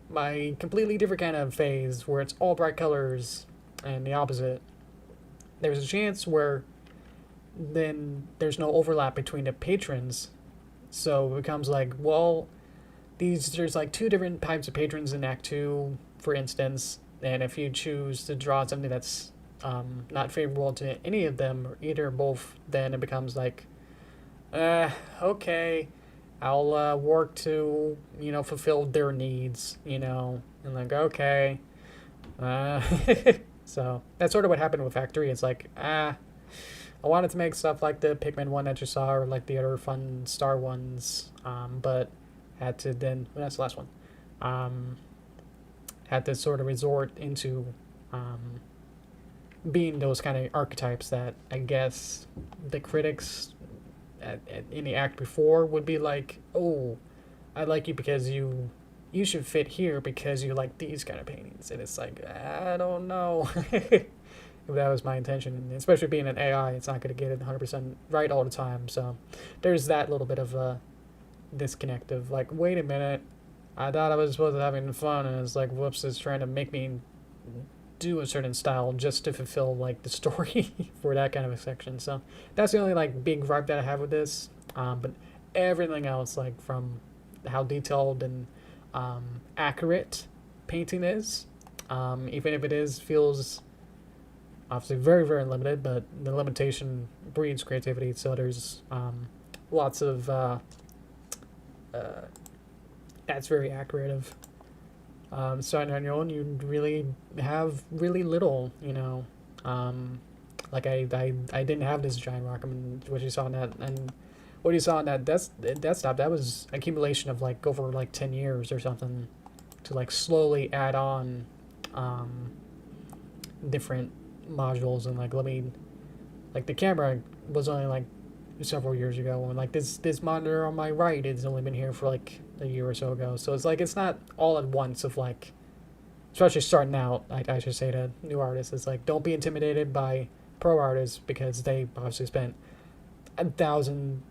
my completely different kind of phase where it's all bright colors and the opposite, there's a chance where then there's no overlap between the patrons. So it becomes like, well, there's like 2 different types of patrons in Act 2, for instance, and if you choose to draw something that's not favorable to any of them, or either or both, then it becomes like, okay, I'll work to, fulfill their needs, and like, okay. So that's sort of what happened with Act 3. It's like, I wanted to make stuff like the Pikmin one that you saw, or like the other fun Star ones, but had to then, well, that's the last one, had to sort of resort into being those kind of archetypes that I guess the critics in the act before would be like, oh, I like you because you should fit here because you like these kind of paintings. And it's like, I don't know if that was my intention. And especially being an AI, it's not going to get it 100% right all the time. So there's that little bit of a disconnect of like, wait a minute, I thought I was supposed to be having fun, and it's like, whoops, it's trying to make me do a certain style just to fulfill like the story for that kind of a section. So that's the only like big gripe that I have with this. But everything else, like from how detailed and accurate painting is, even if it is feels obviously very, very limited, but the limitation breeds creativity. So there's lots of that's very accurate of starting on your own. You really have really little, like I didn't have this giant Wacom, and what you saw in that, and what you saw in that desktop, that was accumulation of like over like 10 years or something to like slowly add on different modules. And like, like the camera was only like several years ago, and like this monitor on my right has only been here for like a year or so ago. So it's like, it's not all at once of like, especially starting out, I should say to new artists, it's like, don't be intimidated by pro artists, because they obviously spent 100,000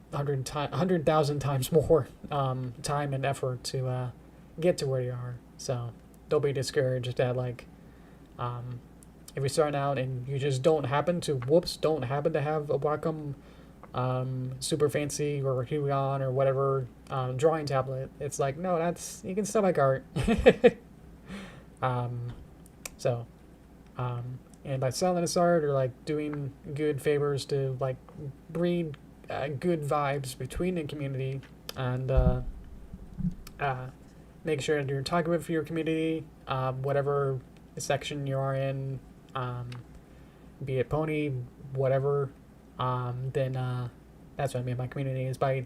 times more time and effort to get to where you are. So don't be discouraged that like if you're starting out and you just don't happen to have a Wacom super fancy or Huion or whatever drawing tablet, it's like, no, you can still make art. So and by selling this art, or like doing good favors to like breed good vibes between the community, and make sure that you're talking with your community, whatever section you are in, be it pony, whatever, then that's what I mean by community, is by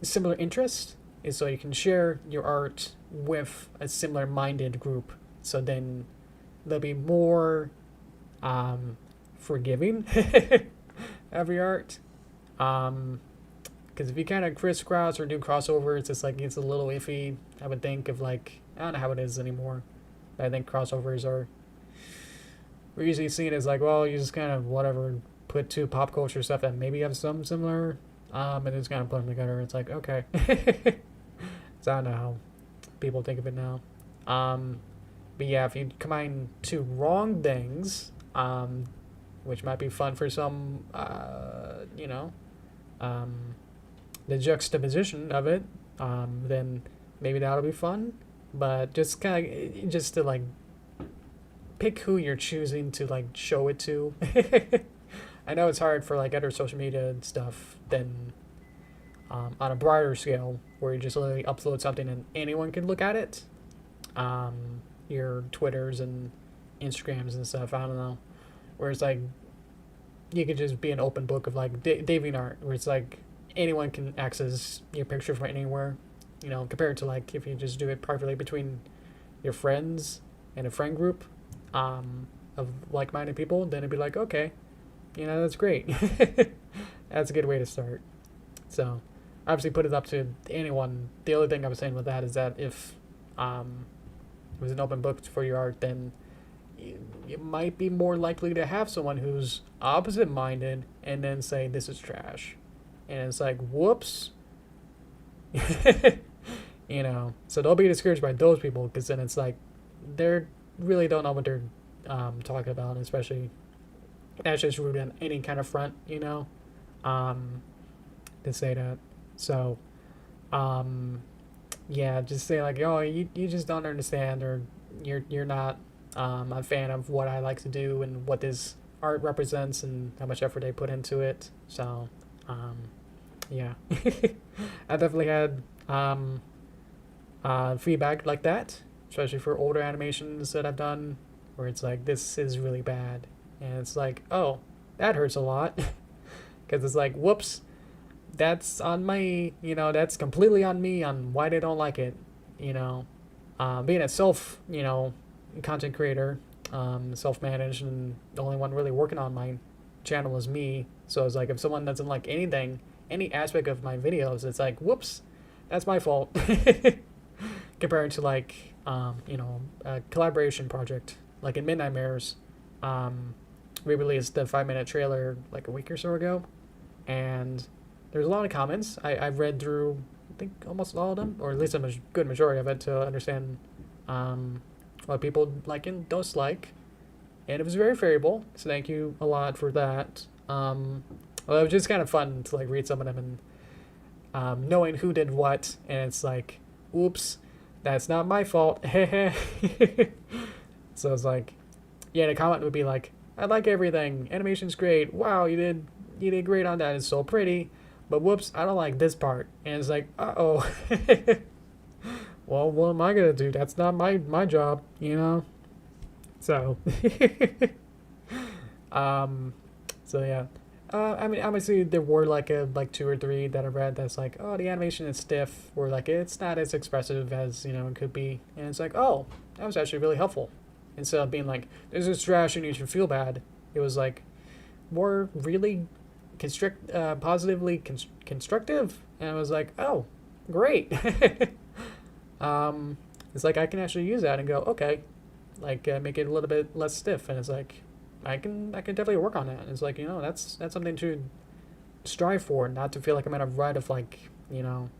similar interest, is so you can share your art with a similar minded group. So then they'll be more forgiving of your art. Because if you kind of crisscross or do crossovers, it's like, it's a little iffy, I would think, of like, I don't know how it is anymore, but I think crossovers we're usually seen as like, well, you just kind of whatever, put two pop culture stuff that maybe have some similar, and just kind of put them together. It's like, okay. So I don't know how people think of it now. But yeah, if you combine two wrong things, which might be fun for some, the juxtaposition of it, then maybe that'll be fun. But just to like pick who you're choosing to like show it to. I know it's hard for like other social media stuff than on a broader scale, where you just literally upload something and anyone can look at it. Your Twitters and Instagrams and stuff, I don't know. Whereas like, you could just be an open book of like DeviantArt, where it's like anyone can access your picture from anywhere, compared to like if you just do it privately between your friends and a friend group of like-minded people, then it'd be like, okay, that's great. That's a good way to start. So obviously put it up to anyone. The only thing I was saying with that is that if it was an open book for your art, then you might be more likely to have someone who's opposite-minded and then say this is trash, and it's like, whoops. So don't be discouraged by those people, because then it's like they really don't know what they're talking about, especially that's just rude on any kind of front, to say that. So yeah, just say like, oh, you just don't understand, or you're not a fan of what I like to do and what this art represents and how much effort they put into it. So yeah. I definitely had feedback like that, especially for older animations that I've done, where it's like, this is really bad, and it's like, oh, that hurts a lot. Because it's like, whoops, that's on me, that's completely on me on why they don't like it. Being a content creator, self-managed, and the only one really working on my channel is me. So it's like, if someone doesn't like anything, any aspect of my videos, it's like, whoops, that's my fault. Compared to like, a collaboration project, like in Midnight Mirrors, we released the 5-minute trailer like a week or so ago, and there's a lot of comments. I've read through, I think, almost all of them, or at least a good majority of it, to understand what people like and dislike, and it was very variable, so thank you a lot for that. Well, it was just kind of fun to like read some of them, and knowing who did what, and it's like, oops, that's not my fault. So it's like, yeah, the comment would be like, I like everything, animation's great, wow, you did great on that, it's so pretty, but whoops, I don't like this part. And it's like, uh-oh. Well, what am I gonna do? That's not my job, you know? So so yeah. I mean, obviously there were like two or three that I read that's like, oh, the animation is stiff, or like it's not as expressive as, you know, it could be. And it's like, oh, that was actually really helpful. Instead of being like, this is trash and you should feel bad, it was like more really positively constructive. And I was like, oh, great. It's like I can actually use that and go, okay, like make it a little bit less stiff. And it's like, I can definitely work on that. And it's like, you know, that's something to strive for, not to feel like I'm at a rut of like, you know,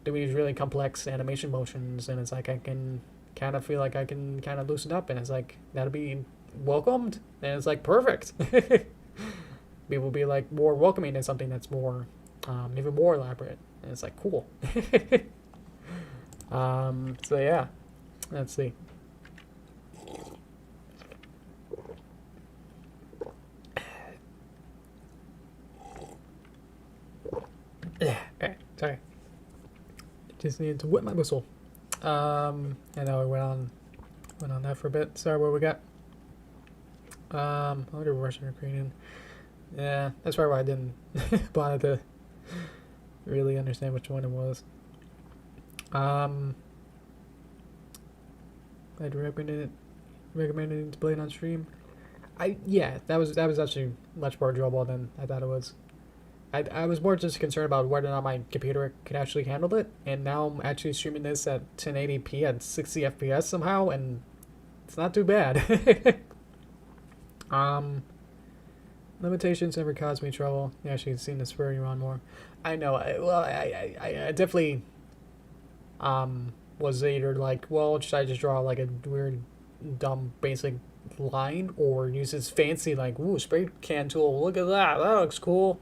doing these really complex animation motions. And it's like I can kind of feel like I can kind of loosen up, and it's like that'll be welcomed, and it's like perfect. People will be like more welcoming to something that's more even more elaborate, and it's like cool. So yeah, let's see. Okay, sorry. Just needed to whip my whistle. I know I went on that for a bit. Sorry, what we got? I wonder if Russian or Ukrainian. Yeah, that's probably why I didn't bother to really understand which one it was. I'd recommend it to play it on stream. Yeah, that was actually much more enjoyable than I thought it was. I was more just concerned about whether or not my computer could actually handle it, and now I'm actually streaming this at 1080p at 60 FPS somehow, and it's not too bad. Limitations never caused me trouble. You actually seem to spur you on more. I know. I definitely was either like, well, should I just draw like a weird, dumb, basic line, or use this fancy like, ooh, spray can tool. Look at that. That looks cool.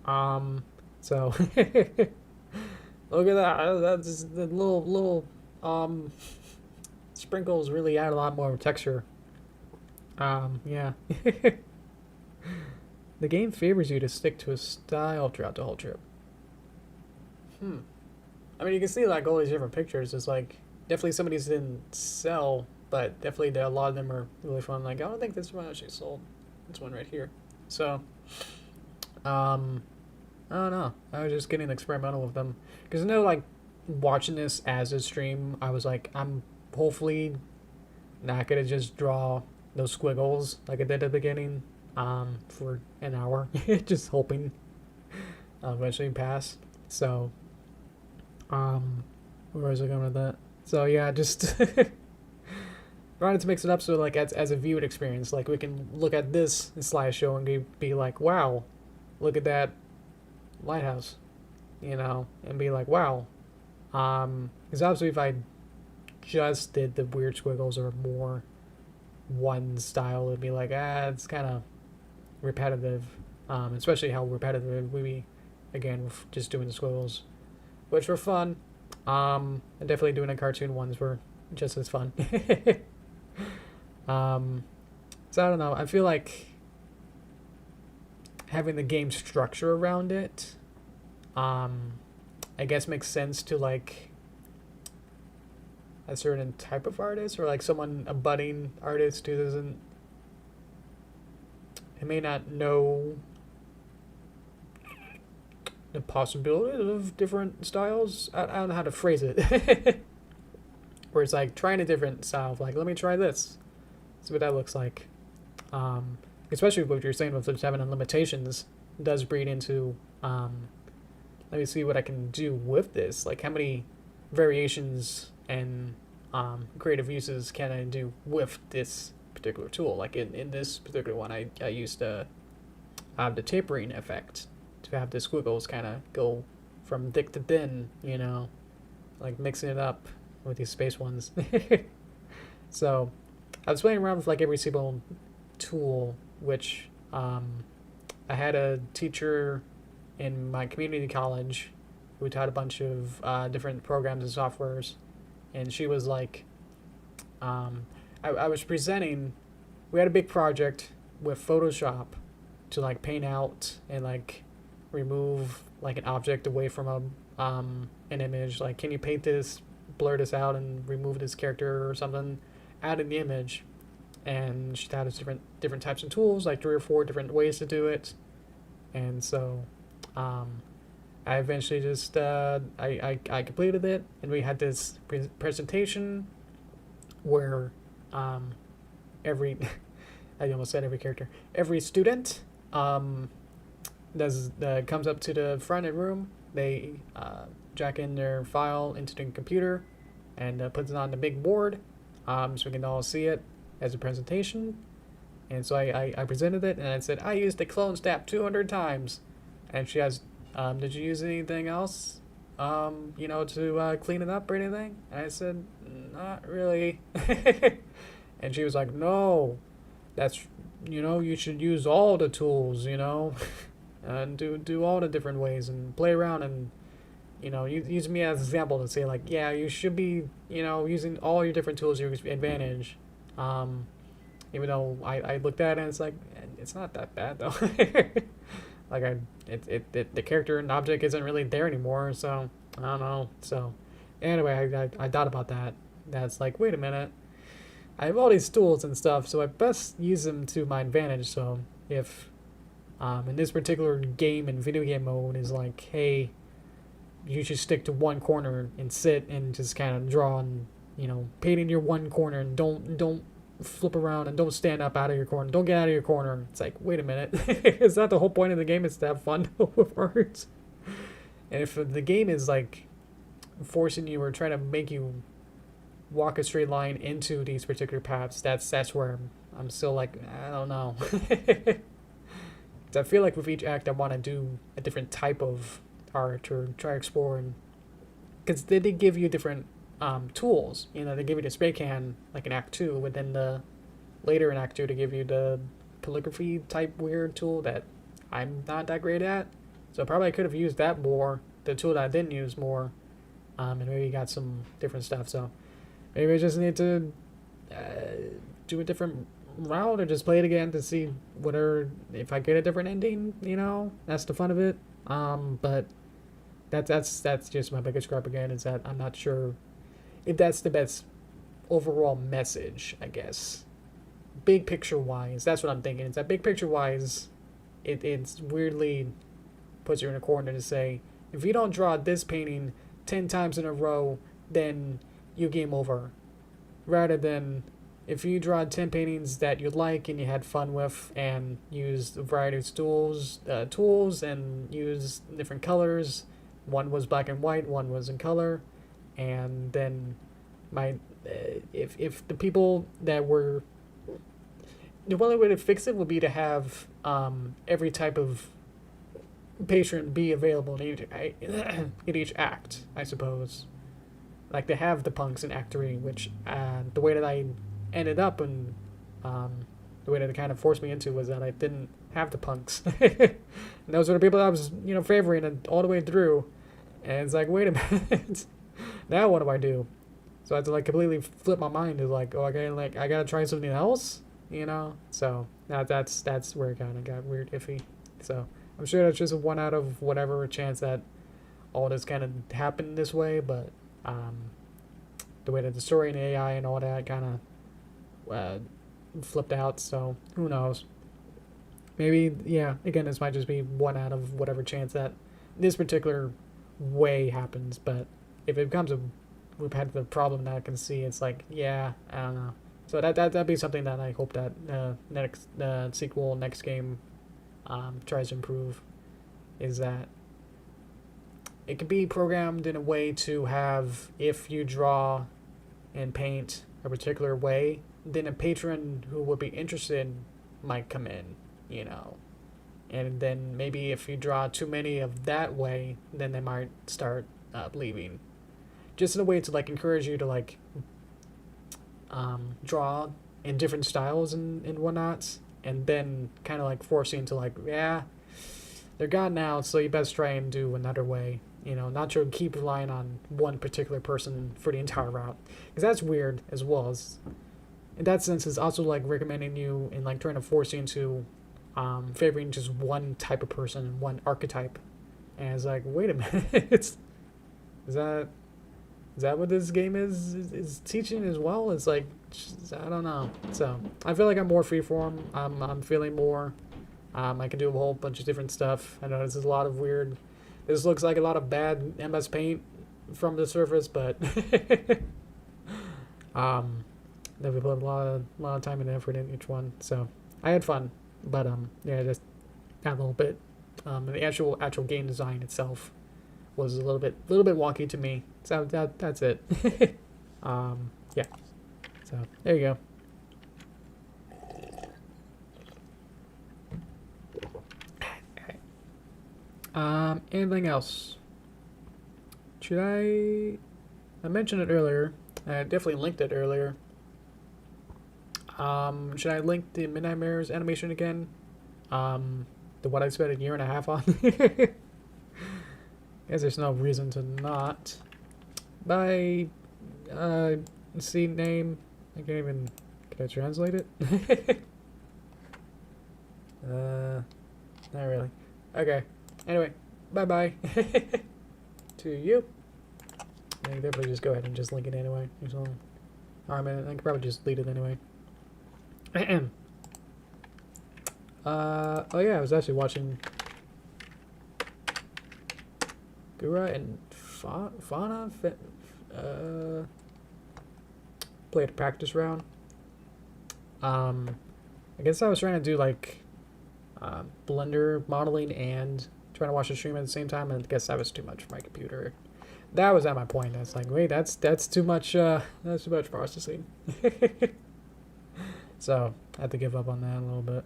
So look at that. That's the little sprinkles really add a lot more texture. Yeah. The game favors you to stick to a style throughout the whole trip. I mean, you can see like all these different pictures. It's like definitely some of these didn't sell, but definitely a lot of them are really fun. Like I don't think this one actually sold. This one right here. So, I don't know. I was just getting experimental with them because I know like watching this as a stream, I was like, I'm hopefully not gonna just draw those squiggles like I did at the beginning for an hour, just hoping I'll eventually pass. So, where was I going with that? So yeah, just wanted to mix it up so like as a viewed experience, like we can look at this slideshow and be like, wow, look at that lighthouse, you know, and be like, wow. Because obviously if I just did the weird squiggles or more one style, it'd be like, it's kind of repetitive, especially how repetitive we be, again, with just doing the squiggles, which were fun. And definitely doing the cartoon ones were just as fun. So I don't know, I feel like having the game structure around it, I guess makes sense to like a certain type of artist, or like a budding artist who may not know the possibilities of different styles. I don't know how to phrase it. Where it's like trying a different style of like, let me try this, see what that looks like. Especially what you're saying with the 7 and limitations does breed into let me see what I can do with this, like how many variations and creative uses can I do with this particular tool. Like in this particular one, I used the tapering effect to have the squiggles kind of go from thick to thin, you know, like mixing it up with these space ones. So I was playing around with like every single tool, which I had a teacher in my community college who taught a bunch of different programs and softwares, and she was like, I was presenting. We had a big project with Photoshop to like paint out and like remove like an object away from an image. Like, can you paint this, blur this out, and remove this character or something out in the image? And she taught us different types of tools, like 3 or 4 different ways to do it. And so, I eventually just I completed it, and we had this presentation where every I almost said every character, every student comes up to the front of the room. They jack in their file into the computer and puts it on the big board, so we can all see it as a presentation. And so I presented it, and I said, I used the clone step 200 times. And she asked, did you use anything else, to clean it up or anything? And I said, not really. And she was like, no, that's, you should use all the tools, and do all the different ways and play around and, use me as an example to say, like, yeah, you should be, using all your different tools to your advantage. Even though I looked at it and it's like, it's not that bad though. Like the character and object isn't really there anymore, so I don't know. So anyway, I thought about that. That's like, wait a minute, I have all these tools and stuff, so I best use them to my advantage. So if in this particular game and video game mode is like, hey, you should stick to one corner and sit and just kind of draw and paint in your one corner and don't flip around and don't stand up out of your corner. Don't get out of your corner. It's like, wait a minute. Is that the whole point of the game? Is to have fun with art? And if the game is like forcing you or trying to make you walk a straight line into these particular paths, that's where I'm still like, I don't know. I feel like with each act I want to do a different type of art or try exploring, because they did give you different tools. They give you the spray can like in Act 2, but then later in Act 2 to give you the calligraphy type weird tool that I'm not that great at. So probably I could have used that more, the tool that I didn't use more, and maybe got some different stuff. So maybe I just need to do a different route or just play it again to see if I get a different ending. That's the fun of it. But that's just my biggest gripe again, is that I'm not sure if that's the best overall message, I guess. Big picture wise, that's what I'm thinking. It's that big picture wise, it's weirdly puts you in a corner to say, if you don't draw this painting 10 times in a row, then you game over. Rather than, if you draw 10 paintings that you like and you had fun with and used a variety of tools and used different colors, one was black and white, one was in color, and then if the people that were, the only way to fix it would be to have every type of patron be available in each act, I suppose. Like they have the punks in Act 3, which the way that I ended up and the way that it kind of forced me into was that I didn't have the punks. And those were the people that I was, favoring and all the way through. And it's like, wait a minute. Now what do I do? So I had to like completely flip my mind to like, oh, okay, like I gotta try something else, So that's where it kind of got weird, iffy. So I'm sure that's just a 1 out of whatever chance that all this kind of happened this way, but the way that the story and AI and all that kind of flipped out. So who knows? Maybe, yeah. Again, this might just be 1 out of whatever chance that this particular way happens, but if it becomes a repetitive problem that I can see, it's like, yeah, I don't know. So that'd be something that I hope that next game tries to improve, is that it can be programmed in a way to have, if you draw and paint a particular way, then a patron who would be interested might come in, and then maybe if you draw too many of that way, then they might start leaving. Just in a way to like encourage you to like draw in different styles and whatnot, and then kind of like forcing to like, yeah, they're gone now, so you best try and do another way. you know, not to keep relying on one particular person for the entire route, because that's weird as well. As in that sense, it's also like recommending you and like trying to force you into favoring just one type of person, one archetype, and it's like, wait a minute, is that what this game is teaching as well? It's like, I don't know. So I feel like I'm more freeform. I'm feeling more. I can do a whole bunch of different stuff. I know this is a lot of weird. This looks like a lot of bad MS Paint from the surface, but that we put a lot of time and effort in each one. So I had fun, but yeah, just a little bit. And the actual game design itself was a little bit wonky to me. So that's it. Yeah. So there you go. Anything else? Should I mentioned it earlier. I definitely linked it earlier. Should I link the Midnight Mirrors animation again? The what I spent a year and a half on. Guess there's no reason to not. By seed name, I can't even. Can I translate it? Not really. Okay. Anyway, bye bye. To you. I can definitely just go ahead and just link it anyway. Alright, man. I can probably just delete it anyway. Oh yeah, I was actually watching Gura and Fauna played a practice round. I guess I was trying to do like Blender modeling and trying to watch the stream at the same time, and I guess that was too much for my computer. That was at my point. I was like, wait, that's too much. That's too much processing. So I had to give up on that a little bit.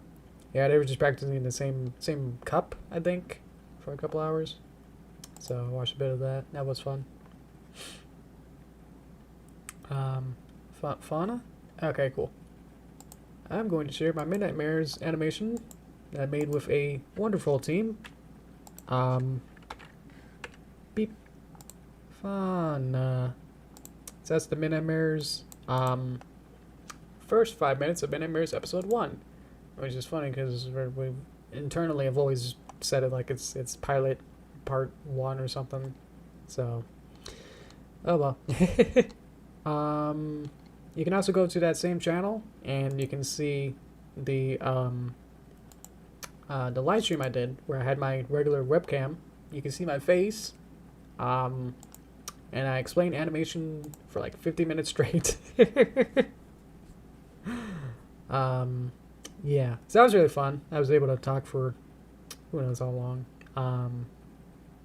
Yeah, they were just practicing the same cup, I think, for a couple hours. So I watched a bit of that. That was fun. Fauna? Okay, cool. I'm going to share my Midnight Mirrors animation that I made with a wonderful team. Beep. Fun. So that's the Midnight Mirrors, first 5 minutes of Midnight Mirrors episode 1. Which is funny because we internally have always said it like it's pilot part 1 or something. So, oh well. You can also go to that same channel and you can see the live stream I did where I had my regular webcam. You can see my face, and I explained animation for like 50 minutes straight. Yeah, so that was really fun. I was able to talk for who knows how long.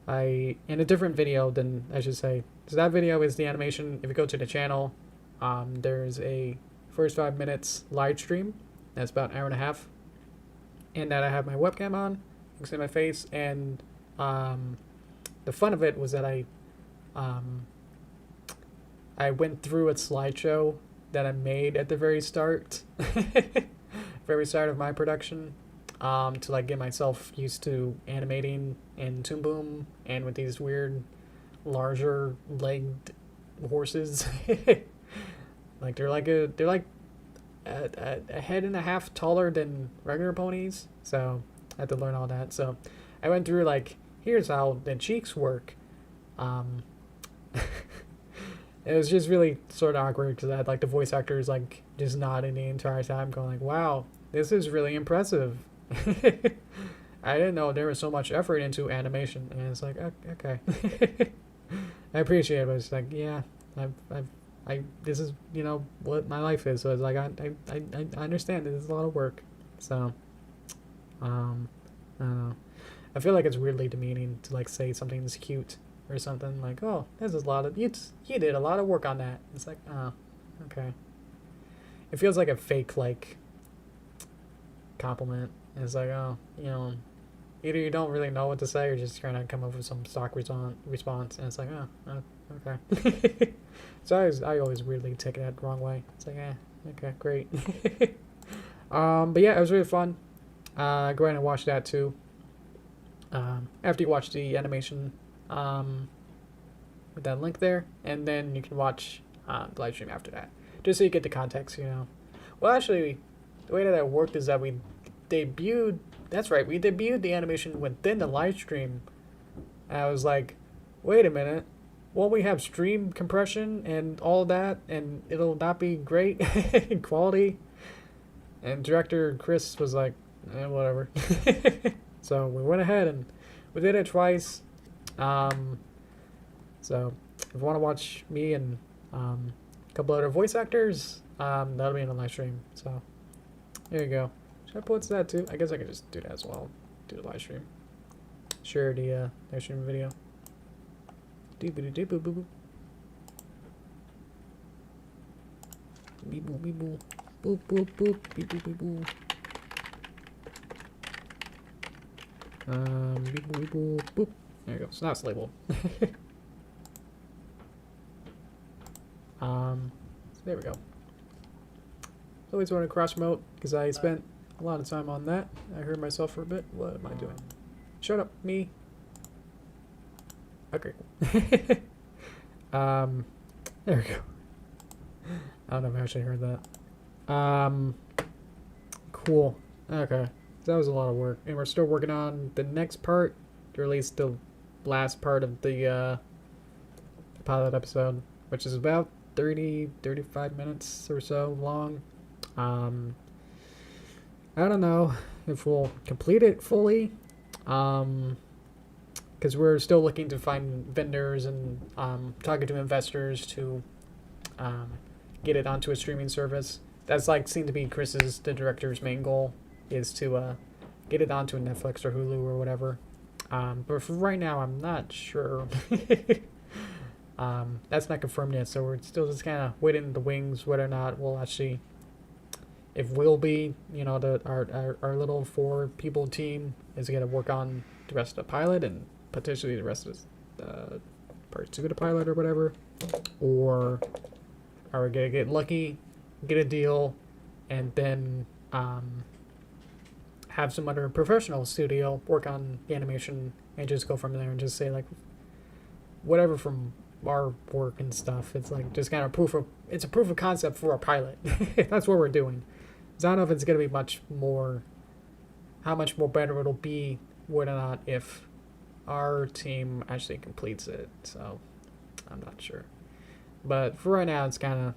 In a different video than I should say. So that video is the animation. If you go to the channel, there's a first 5 minutes live stream. That's about an hour and a half. And that I have my webcam on. You can see my face. And the fun of it was that I went through a slideshow that I made at the very start. Very start of my production. To like get myself used to animating in Toon Boom and with these weird larger legged horses. Like they're like a head and a half taller than regular ponies, so I had to learn all that. So I went through like, here's how the cheeks work. It was just really sort of awkward because I had like the voice actors like just nodding the entire time, going like, wow, this is really impressive. I didn't know there was so much effort into animation, and it's like, okay. I appreciate it, but it's like, yeah, I this is, you know, what my life is. So it's like, I understand this is a lot of work. So, I don't know. I feel like it's weirdly demeaning to like say something's cute or something like, oh, this is a lot of, you did a lot of work on that. It's like, oh, okay. It feels like a fake like compliment. It's like, oh, you know, either you don't really know what to say or just trying to come up with some stock response, and it's like, oh, okay. So I always weirdly take it the wrong way. It's like, okay, great. But yeah, it was really fun. Go ahead and watch that too. After you watch the animation, with that link there, and then you can watch the live stream after that, just so you get the context, you know. Well, actually, the way that it worked is that we debuted. That's right, we debuted the animation within the live stream. And I was like, wait a minute, won't we have stream compression and all that, and it'll not be great quality? And director Chris was like, whatever. So we went ahead and we did it twice. So if you want to watch me and a couple other voice actors, that'll be in the live stream. So there you go. Should I post that too? I guess I could just do that as well. Do the live stream. Share the live stream video. Beep boop boop boop. Beep boop beep boop. Boop boop boop beep boop beep boop. Beep boop beep boop boop. There you go. So now it's labeled. So there we go. Always want to cross promote because I spent a lot of time on that. I heard myself for a bit. What am I doing? Shut up, me. Okay. There we go. I don't know if I actually heard that. Cool. Okay. So that was a lot of work. And we're still working on the next part, or at least the last part of the pilot episode, which is about 35 minutes or so long. I don't know if we'll complete it fully, because we're still looking to find vendors and talking to investors to get it onto a streaming service. That's like seemed to be the director's main goal, is to get it onto a Netflix or Hulu or whatever. But for right now, I'm not sure. That's not confirmed yet, so we're still just kind of waiting in the wings whether or not we'll actually, if we'll be, you know, our little 4-people team is going to work on the rest of the pilot and potentially the rest of the part 2 of the pilot or whatever, or are we going to get lucky, get a deal, and then have some other professional studio work on the animation and just go from there and just say like whatever from our work and stuff. It's like just kind of it's a proof of concept for our pilot. That's what we're doing. So I don't know if it's going to be how much more better it'll be whether or not if our team actually completes it. So I'm not sure. But for right now, it's kind of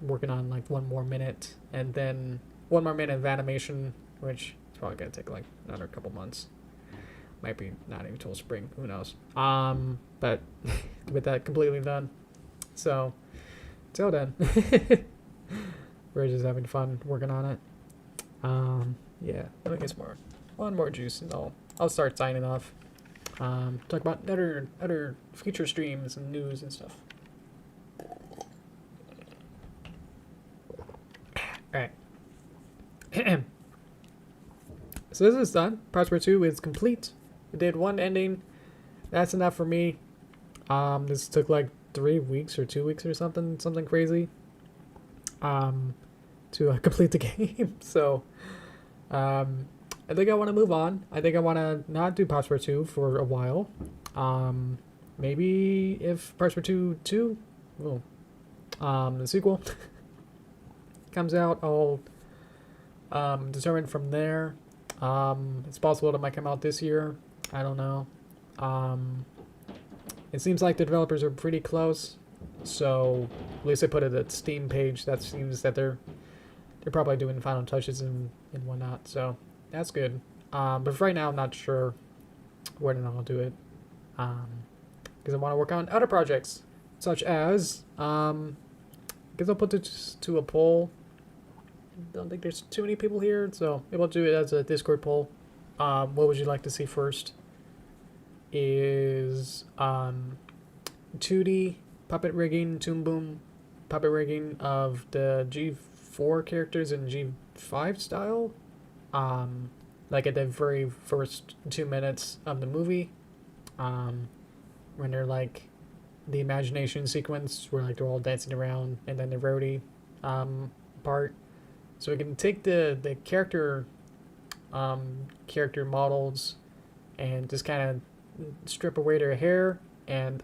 working on like 1 more minute and then 1 more minute of animation, which is probably going to take like another couple months. Might be not even till spring, who knows. But with that completely done. So till then, we're just having fun working on it. Yeah, let me get some one more juice and I'll start signing off. Talk about other future streams and news and stuff. Alright. So this is done. Passpartout 2 is complete. We did 1 ending. That's enough for me. This took like 3 weeks or 2 weeks or something crazy. To complete the game. So, I think I want to move on. I think I want to not do Passpartout 2 for a while. Maybe if Passpartout 2, the sequel comes out, I'll determine from there. It's possible it might come out this year. I don't know. It seems like the developers are pretty close. So at least they put it at Steam page. That seems that they're probably doing final touches and whatnot. So that's good. But for right now, I'm not sure when I'll do it. Because I want to work on other projects, such as because I'll put this to a poll. Don't think there's too many people here, so maybe I'll do it as a Discord poll. What would you like to see first? Is 2D puppet rigging, Toon Boom puppet rigging of the G4 characters in G5 style, like at the very first 2 minutes of the movie, when they're like the imagination sequence where like they're all dancing around, and then the rarity part. So we can take the character models and just kind of strip away their hair and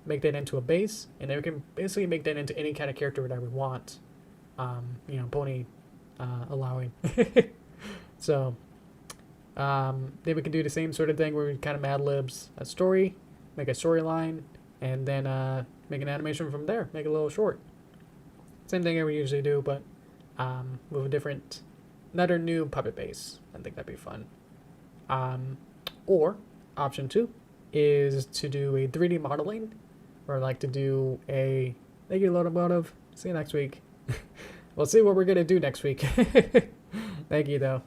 make that into a base, and then we can basically make that into any kind of character that we want. You know, pony allowing. So then we can do the same sort of thing where we kind of Mad Libs a story, make a storyline, and then make an animation from there, make a little short. Same thing that we usually do, but with a different, another new puppet base. I think that'd be fun. Or option 2 is to do a 3D modeling, or like to do a, thank you Locomotive, see you next week. We'll see what we're gonna do next week. Thank you though.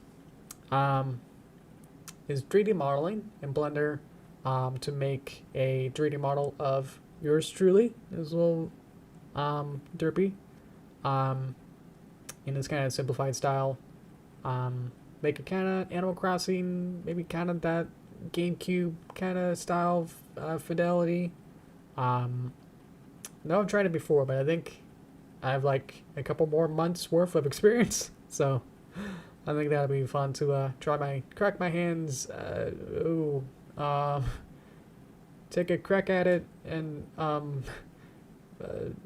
Is 3D modeling in Blender to make a 3D model of yours truly, this little Derpy, in this kind of simplified style. Make it kind of Animal Crossing, maybe kind of that GameCube kind of style of fidelity. No, I've tried it before, but I think I have like a couple more months worth of experience, so I think that'll be fun to crack my hands. Take a crack at it and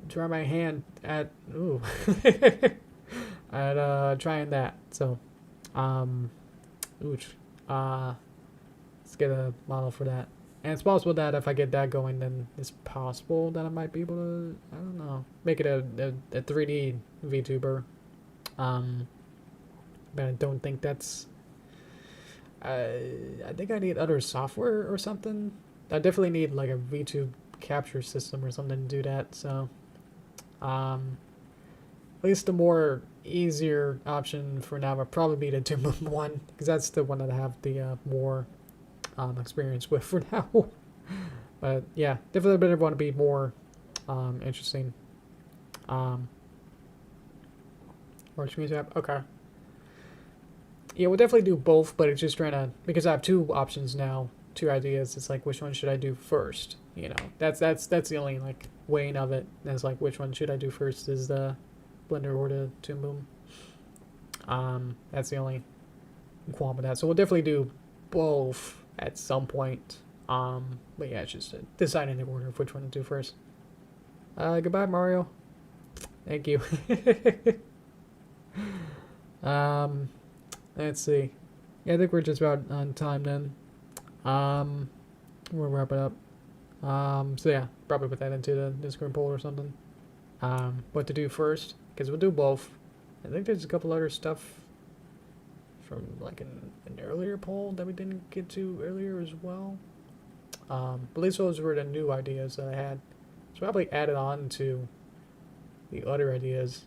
try my hand at at trying that. So let's get a model for that. And it's possible that if I get that going, then it's possible that I might be able to, I don't know, make it a 3D VTuber. But I don't think that's, I think I need other software or something. I definitely need like a VTube capture system or something to do that. So at least the more easier option for now would probably be the Doom one, because that's the one that I have the more experience with for now. But yeah, definitely want to be more interesting. Works music app. Okay. Yeah, we'll definitely do both, but it's just trying to, because I have 2 options now, 2 ideas. It's like, which one should I do first? You know, that's the only like weighing of it. It's like, which one should I do first? Is the Blender or the Toon Boom? That's the only qualm with that. So we'll definitely do both at some point. But yeah, it's just deciding the order of which one to do first. Goodbye, Mario. Thank you. Let's see. Yeah, I think we're just about on time then. We'll wrap it up. So yeah, probably put that into the Discord poll or something. What to do first, because we'll do both. I think there's a couple other stuff from like an earlier poll that we didn't get to earlier as well. But at least those were the new ideas that I had. So probably added on to the other ideas.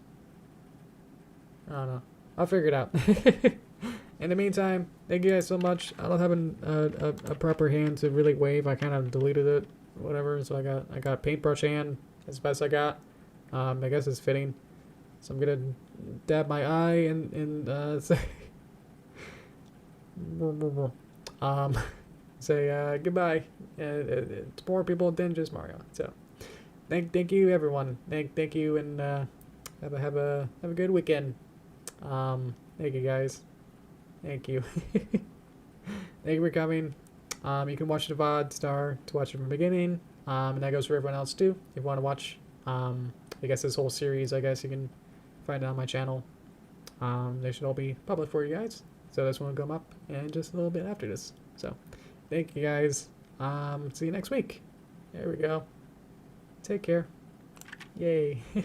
I don't know. I'll figure it out. In the meantime, thank you guys so much. I don't have a proper hand to really wave. I kind of deleted it, whatever. So I got paintbrush hand as best I got. I guess it's fitting. So I'm gonna dab my eye and say say goodbye. It's more people than just Mario. So thank you everyone. Thank you, and have a good weekend. Thank you guys. Thank you. Thank you for coming. You can watch the VOD star to watch it from the beginning. And that goes for everyone else too. If you want to watch, I guess this whole series, I guess you can find it on my channel. They should all be public for you guys. So this one will come up and just a little bit after this. So thank you guys. See you next week. There we go. Take care. Yay. I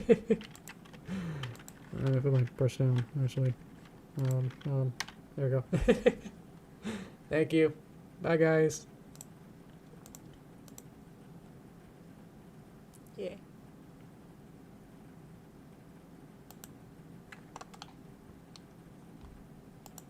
don't know if it might brush down actually. There we go. Thank you. Bye guys.